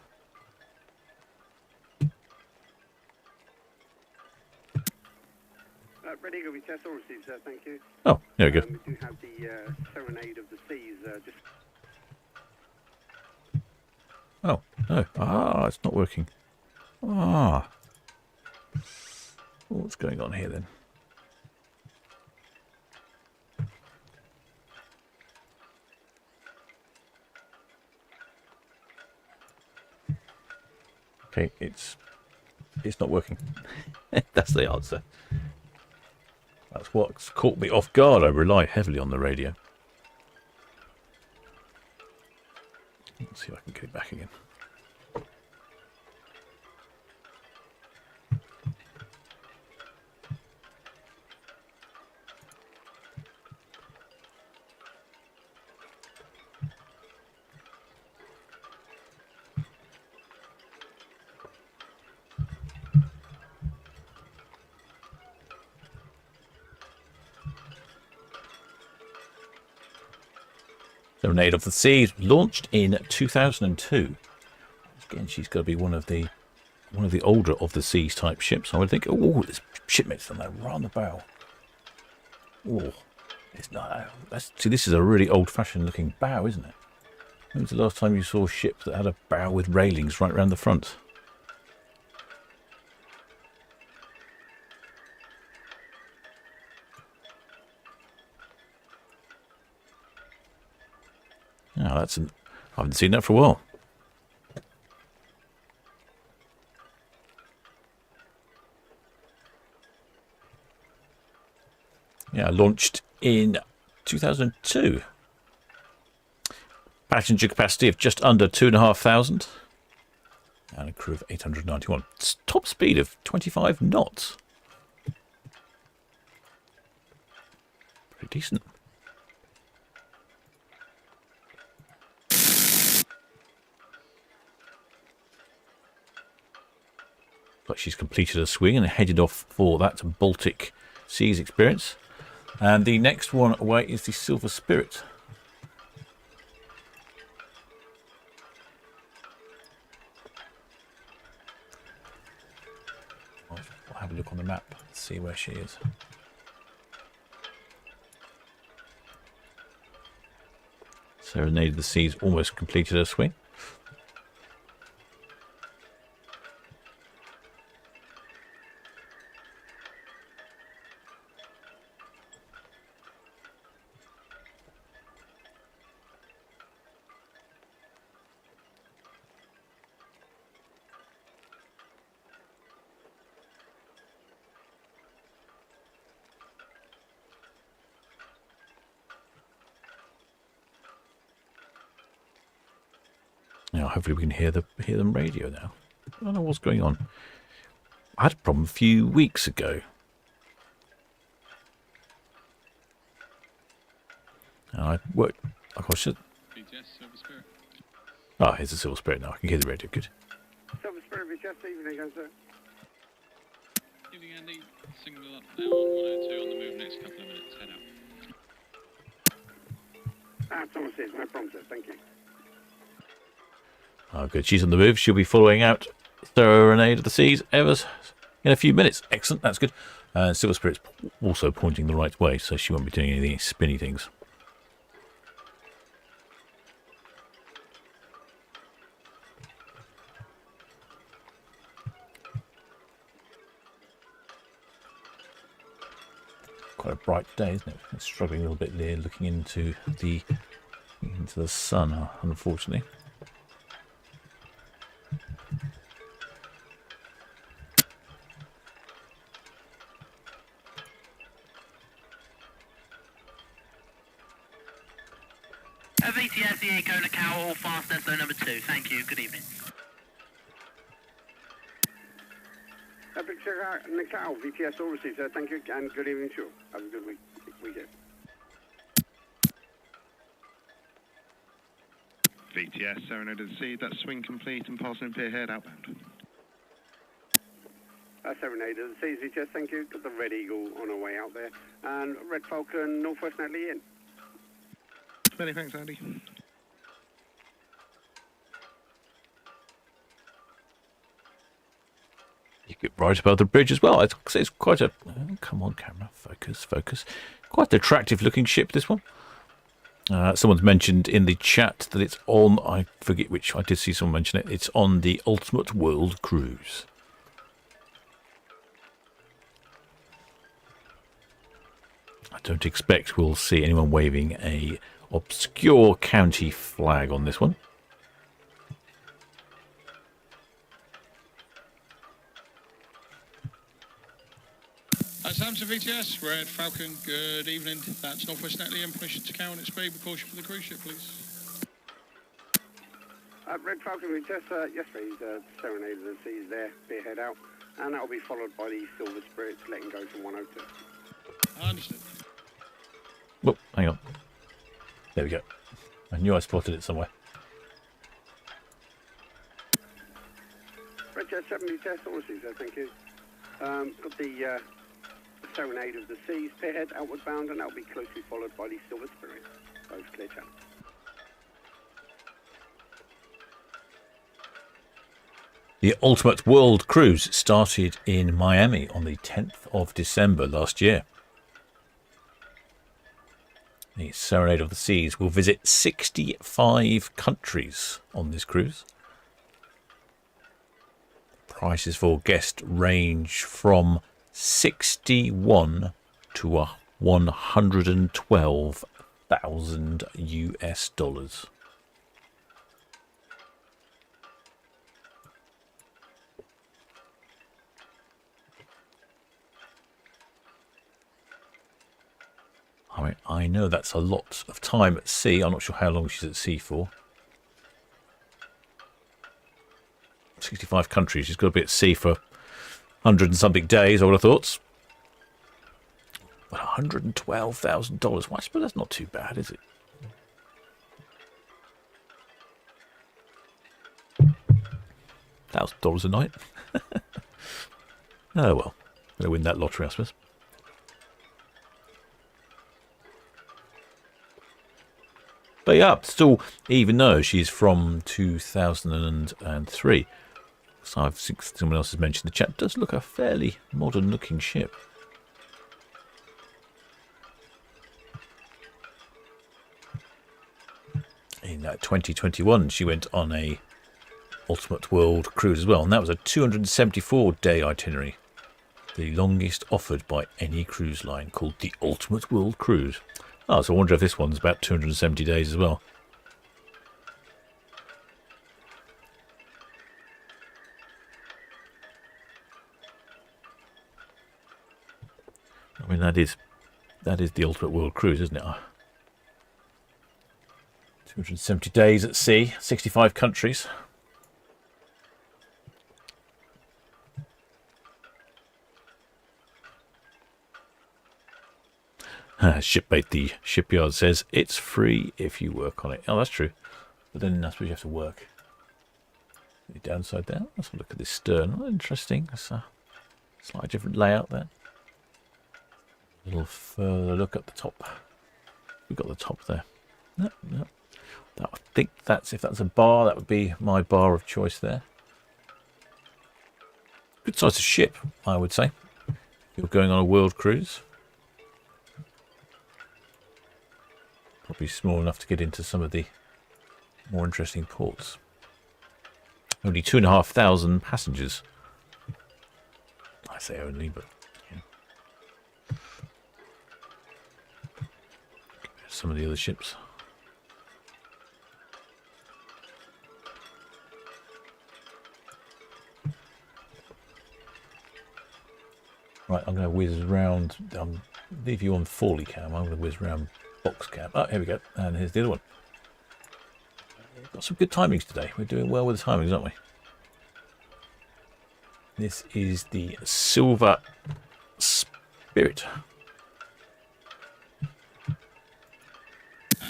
Red Eagle, we test all received, sir, thank you. Oh, there we go. We do have the Serenade of the Seas just... Oh, no. Ah, it's not working. Ah. What's going on here then? Okay, it's not working. That's the answer. That's what's caught me off guard. I rely heavily on the radio. Let's see if I can get it back again. Serenade of the Seas, launched in 2002. Again, she's got to be one of the older of the seas type ships. I would think. Oh, there's shipmates on there, right on the bow. Oh, it's not. See, this is a really old-fashioned looking bow, isn't it? When was the last time you saw a ship that had a bow with railings right around the front? Oh, I haven't seen that for a while. Yeah, launched in 2002. Passenger capacity of just under 2,500. And a crew of 891. Top speed of 25 knots. Pretty decent. But she's completed her swing and headed off for that Baltic Seas experience. And the next one away is the Silver Spirit. I'll have a look on the map, see where she is. Serenade of the Seas almost completed her swing. Now, hopefully we can hear them radio now. I don't know what's going on. I had a problem a few weeks ago. And I worked. Oh gosh, shit. BTS, Silver Spirit. Oh, here's the Silver Spirit now. I can hear the radio. Good. Silver Spirit, VTS, evening, guys, sir. Evening, Andy. Signal up now on 102 on the move next couple of minutes. Head out. Thomas is, no problem, sir. Thank you. Oh, good. She's on the move. She'll be following out Serenade of the Seas in a few minutes. Excellent. That's good. And Silver Spirit's also pointing the right way, so she won't be doing any spinny things. Quite a bright day, isn't it? It's struggling a little bit there, looking into the sun, unfortunately. VTS, Echo, Macau, all fast SO number 2. Thank you. Good evening. Macau, VTS, all received, sir. Thank you, and good evening, sure. Have a good weekend. VTS, Serenade of the Sea, that's swing complete and passing pier head outbound. Serenade of the Seas, VTS, thank you. Got the Red Eagle on our way out there. And Red Falcon, Northwest Natalie in. Many thanks, Andy. You get right above the bridge as well. It's quite a... Oh, come on, camera. Focus, focus. Quite an attractive looking ship, this one. Someone's mentioned in the chat that it's on... I forget which. I did see someone mention it. It's on the Ultimate World Cruise. I don't expect we'll see anyone waving a obscure county flag on this one. Southampton VTS, Red Falcon, good evening. That's Northwest Natalie and permission to carry on its speed with caution for the cruise ship, please. Red Falcon VTS, yes please, Serenade of the Seas there, beer head out. And that'll be followed by the Silver Spirits letting go from 102. I understood. Oh, hang on. There we go. I knew I spotted it somewhere. Red Jet 7 VTS, all received, sir, thank you. Got the Serenade of the Seas, spearhead outward bound, and that'll be closely followed by the Silver Spirit. Both clear channel. The Ultimate World Cruise started in Miami on the 10th of December last year. The Serenade of the Seas will visit 65 countries on this cruise. Prices for guests range from $61 to $112,000 US. I mean, I know that's a lot of time at sea. I'm not sure how long she's at sea for. 65 countries. She's got to be at sea for 100 and something days, I would have thought. But $112,000. Well, I suppose that's not too bad, is it? $1,000 a night. Oh well. Gonna win that lottery, I suppose. But yeah, still, even though she's from 2003, so I think someone else has mentioned the chat, does look a fairly modern looking ship. In 2021, she went on a Ultimate World Cruise as well, and that was a 274-day itinerary, the longest offered by any cruise line, called the Ultimate World Cruise. Oh, so I wonder if this one's about 270 days as well. I mean, that is the Ultimate World Cruise, isn't it? 270 days at sea, 65 countries. Shipmate, the shipyard says it's free if you work on it. Oh, that's true. But then I suppose you have to work. The downside there. Let's have a look at this stern. Oh, interesting. It's a slightly different layout there. A little further look at the top. We've got the top there. No. I think that's, if that's a bar, that would be my bar of choice there. Good size of ship, I would say. If you're going on a world cruise. Probably small enough to get into some of the more interesting ports. Only 2,500 passengers. I say only, but yeah. Some of the other ships. Right, I'm going to whiz round. Leave you on Forley cam. I'm going to whiz round box cam. Oh, here we go. And here's the other one. Got some good timings today. We're doing well with the timings, aren't we? This is the Silver Spirit.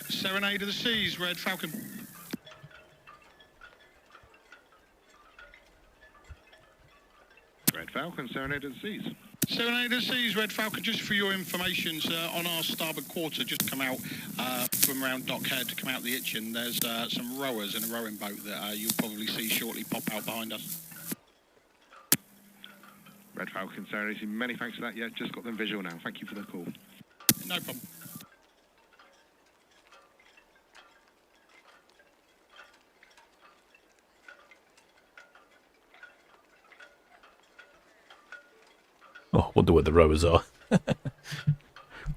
Serenade of the Seas, Red Falcon. Red Falcon, Serenade of the Seas. Serenade of the Seas, Red Falcon, just for your information, sir, on our starboard quarter, just come out from around Dockhead to come out the Itchen, there's some rowers in a rowing boat that you'll probably see shortly pop out behind us. Red Falcon, Serenade of the Seas, many thanks for that. Yeah, just got them visual now. Thank you for the call. No problem. Oh, I wonder where the rowers are. I'm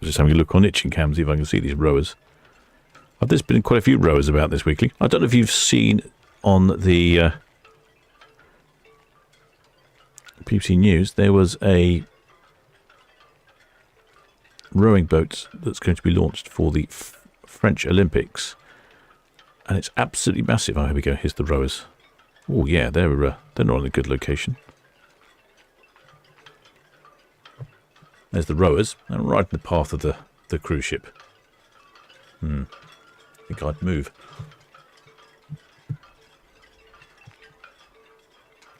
just having a look on Itching Cam, see if I can see these rowers. There's been quite a few rowers about this weekly. I don't know if you've seen on the BBC News, there was a rowing boat that's going to be launched for the French Olympics. And it's absolutely massive. Oh, here we go. Here's the rowers. Oh, yeah, they're not in a good location. There's the rowers, and right in the path of the cruise ship. I think I'd move.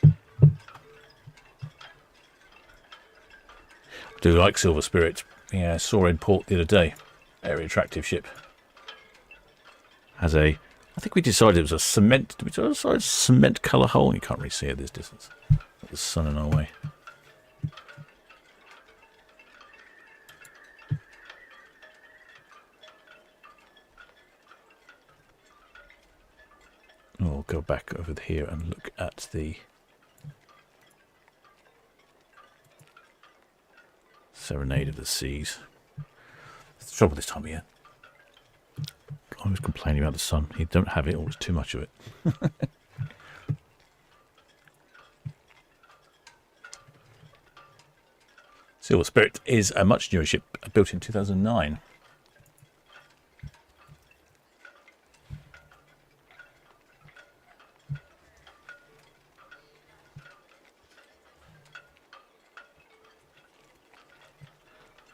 I do like Silver Spirit. Yeah, I saw in port the other day. Very attractive ship. Has a, I think we decided it was a cement. Did we decide cement colour hull? You can't really see it at this distance. Got the sun in our way. We'll go back over here and look at the Serenade of the Seas. It's the trouble this time of year. I was complaining about the sun. You don't have it, or it's too much of it. Silver Spirit is a much newer ship, built in 2009.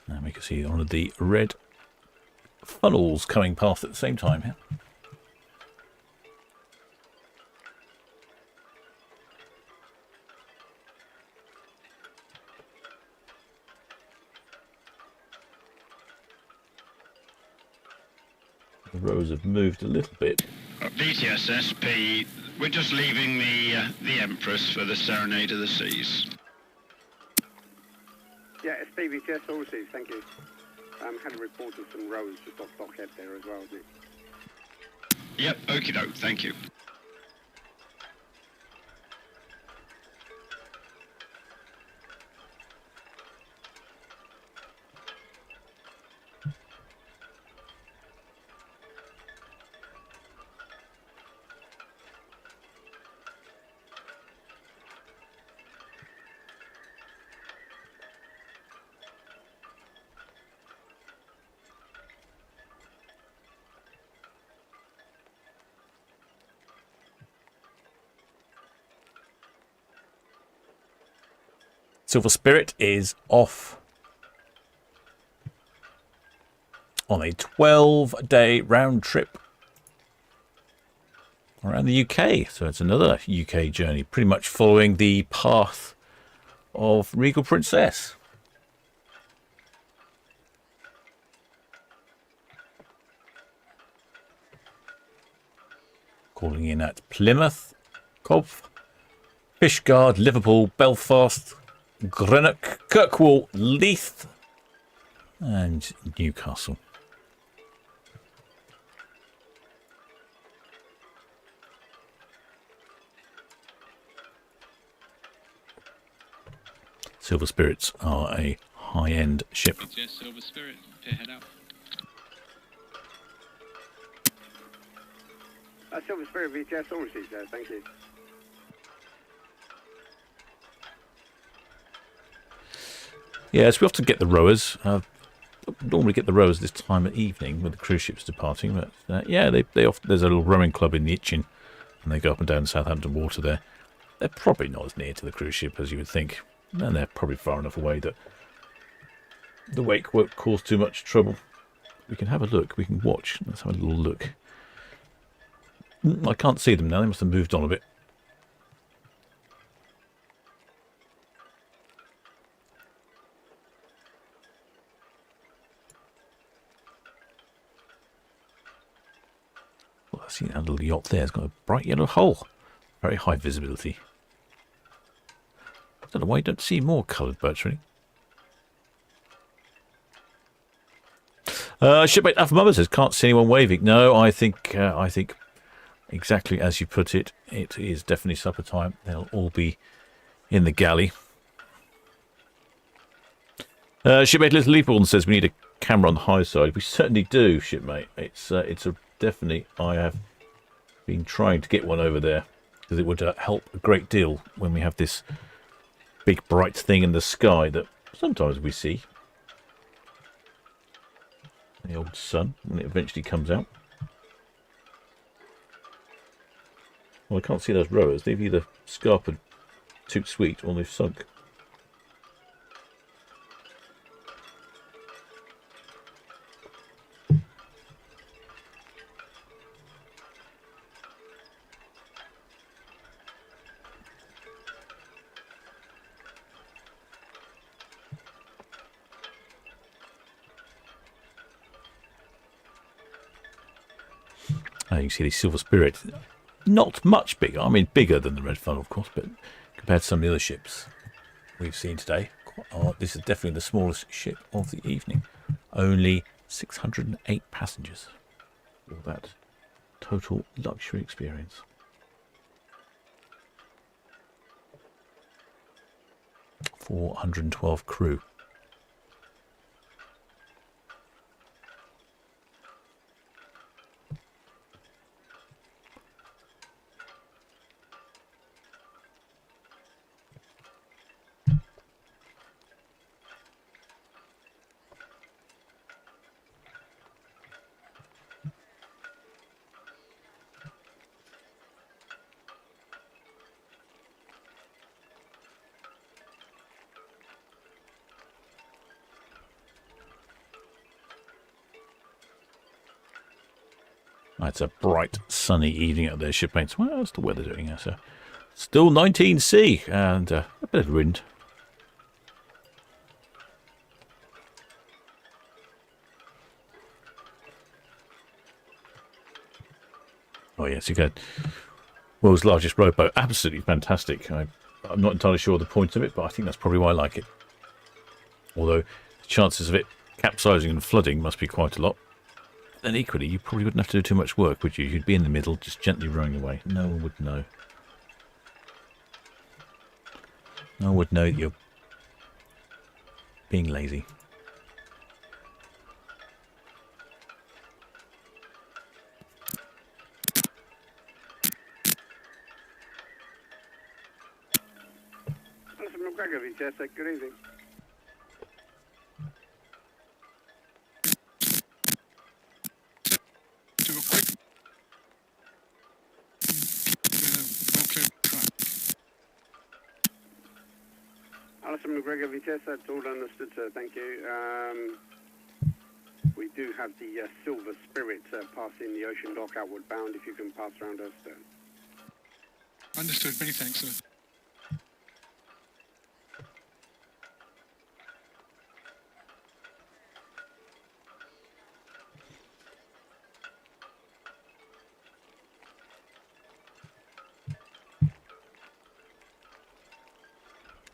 And we can see one of the red funnels coming past at the same time here. The rows have moved a little bit. BTSSP, we're just leaving the Empress for the Serenade of the Seas. Yeah, it's BVTS, all received, thank you. Had a report of some rows just off Dockhead there as well, isn't it? Yep, okie doke, thank you. Silver Spirit is off on a 12-day round trip around the UK. So it's another UK journey, pretty much following the path of Regal Princess. Calling in at Plymouth, Cobh, Fishguard, Liverpool, Belfast, Greenock, Kirkwall, Leith and Newcastle. Silver Spirits are a high-end ship. Yes, Silver Spirit, head out. Silver Spirit VTS, all received there, thank you. Yes, we often get the rowers. Normally get the rowers this time of evening when the cruise ship's departing. But yeah, they often, there's a little rowing club in the Itchen, and they go up and down Southampton water there. They're probably not as near to the cruise ship as you would think, and they're probably far enough away that the wake won't cause too much trouble. We can have a look. We can watch. Let's have a little look. I can't see them now. They must have moved on a bit. Well, I see that little yacht there. It's got a bright yellow hull. Very high visibility. I don't know why you don't see more coloured boats, really. Shipmate Alpha Mother says, can't see anyone waving. No, I think exactly as you put it, it is definitely supper time. They'll all be in the galley. Shipmate Little Leapborn says we need a camera on the high side. We certainly do, shipmate. It's a definitely. I have been trying to get one over there because it would help a great deal when we have this big bright thing in the sky that sometimes we see. The old sun when it eventually comes out. Well, I can't see those rowers. They've either scarpered too sweet or they've sunk. You can see the Silver Spirit, not much bigger. I mean, bigger than the Red Funnel, of course, but compared to some of the other ships we've seen today, this is definitely the smallest ship of the evening. Only 608 passengers. All that total luxury experience. $412 crew. It's a bright, sunny evening out there, shipmates. Well, how's the weather doing? So, still 19C and a bit of wind. Oh yes, you get world's largest rowboat. Absolutely fantastic. I'm not entirely sure of the point of it, but I think that's probably why I like it. Although the chances of it capsizing and flooding must be quite a lot. Then equally, you probably wouldn't have to do too much work, would you? You'd be in the middle, just gently rowing away. No one would know. No one would know that you're being lazy. Alison McGregor, VTS, good evening. Justin McGregor, VTS, that's all understood, sir. Thank you. We do have the Silver Spirit passing the ocean dock outward bound. If you can pass around us, stern. Understood. Many thanks, sir.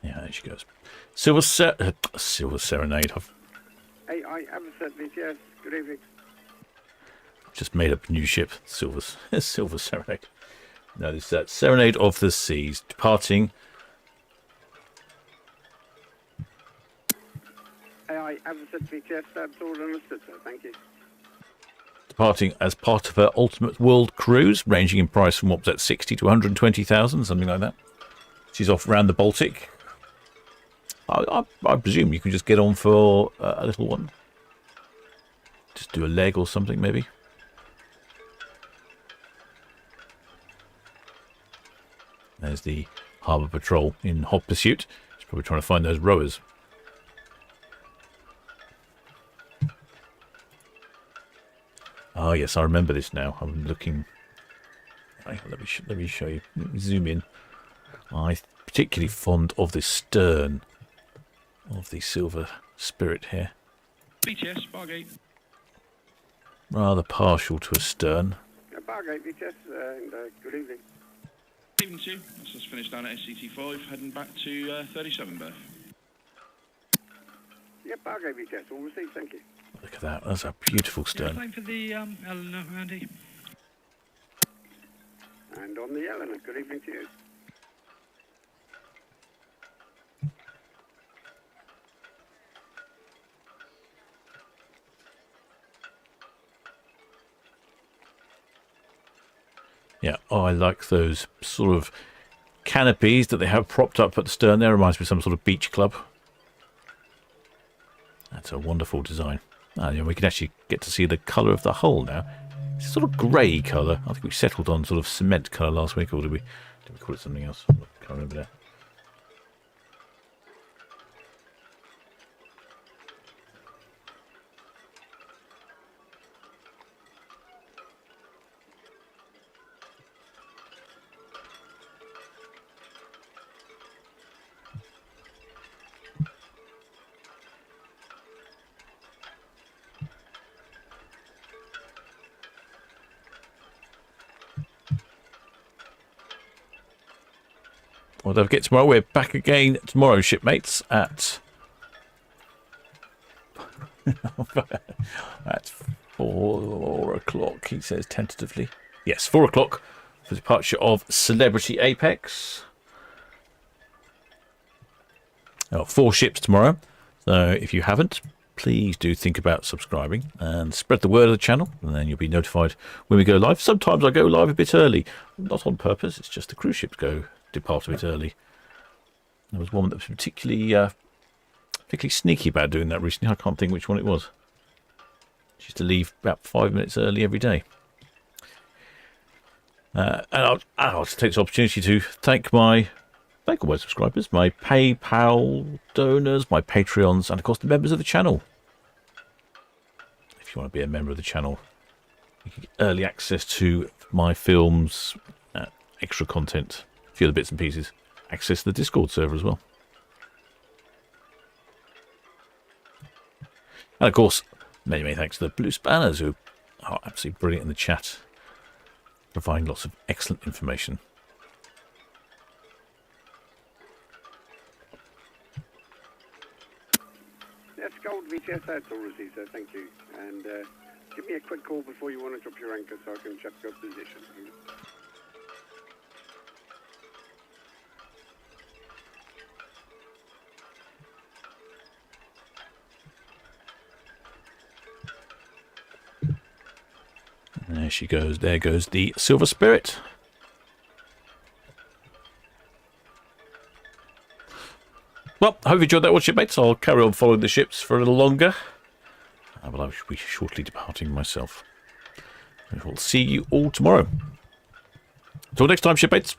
Yeah, there she goes. Silver Serenade. I've AI Avocet, VTS, good evening. just made up a new ship. Silver Serenade. No, this is Serenade of the Seas. Departing. AI Avocet, VTS, that's all understood, sir. Thank you. Departing as part of her Ultimate World Cruise, ranging in price from what was that, 60 to 120,000, something like that. She's off around the Baltic. I presume you can just get on for a little one. Just do a leg or something, maybe. There's the Harbour Patrol in hot pursuit. She's probably trying to find those rowers. Ah, yes, I remember this now. I'm looking. Let me show you. Let me zoom in. I'm particularly fond of the stern of the Silver Spirit here. BTS, Bargate. Rather partial to a stern. Bargate, VTS, and good evening. Evening to you. That's just finished down at SCT5, heading back to 37 berth. Yeah, Bargate, VTS, all received, thank you. Look at that. That's a beautiful stern. Same for the Eleanor, Andy. And on the Eleanor, good evening to you. Yeah, oh, I like those sort of canopies that they have propped up at the stern there. Reminds me of some sort of beach club. That's a wonderful design. And we can actually get to see the colour of the hull now. It's a sort of grey colour. I think we settled on sort of cement colour last week, or did we call it something else? I can't remember now. Well, don't forget, tomorrow we're back again tomorrow, shipmates, at 4 o'clock, he says tentatively. Yes, 4 o'clock for the departure of Celebrity Apex. 4 ships tomorrow. So if you haven't, please do think about subscribing and spread the word of the channel, and then you'll be notified when we go live. Sometimes I go live a bit early, not on purpose, it's just the cruise ships depart a bit early. There was one that was particularly sneaky about doing that recently. I can't think which one it was. She used to leave about 5 minutes early every day. And I'll take this opportunity to thank all my subscribers, my PayPal donors, my Patreons, and of course the members of the channel. If you want to be a member of the channel, you can get early access to my films, extra content, a few other bits and pieces, access the Discord server as well. And of course, many thanks to the Blue Spanners, who are absolutely brilliant in the chat, providing lots of excellent information. Yes, Gold VTS, that's all received, sir, thank you. And give me a quick call before you want to drop your anchor so I can check your position. There she goes. There goes the Silver Spirit. Well, I hope you enjoyed that one, shipmates. I'll carry on following the ships for a little longer. But I will be shortly departing myself. I will see you all tomorrow. Until next time, shipmates.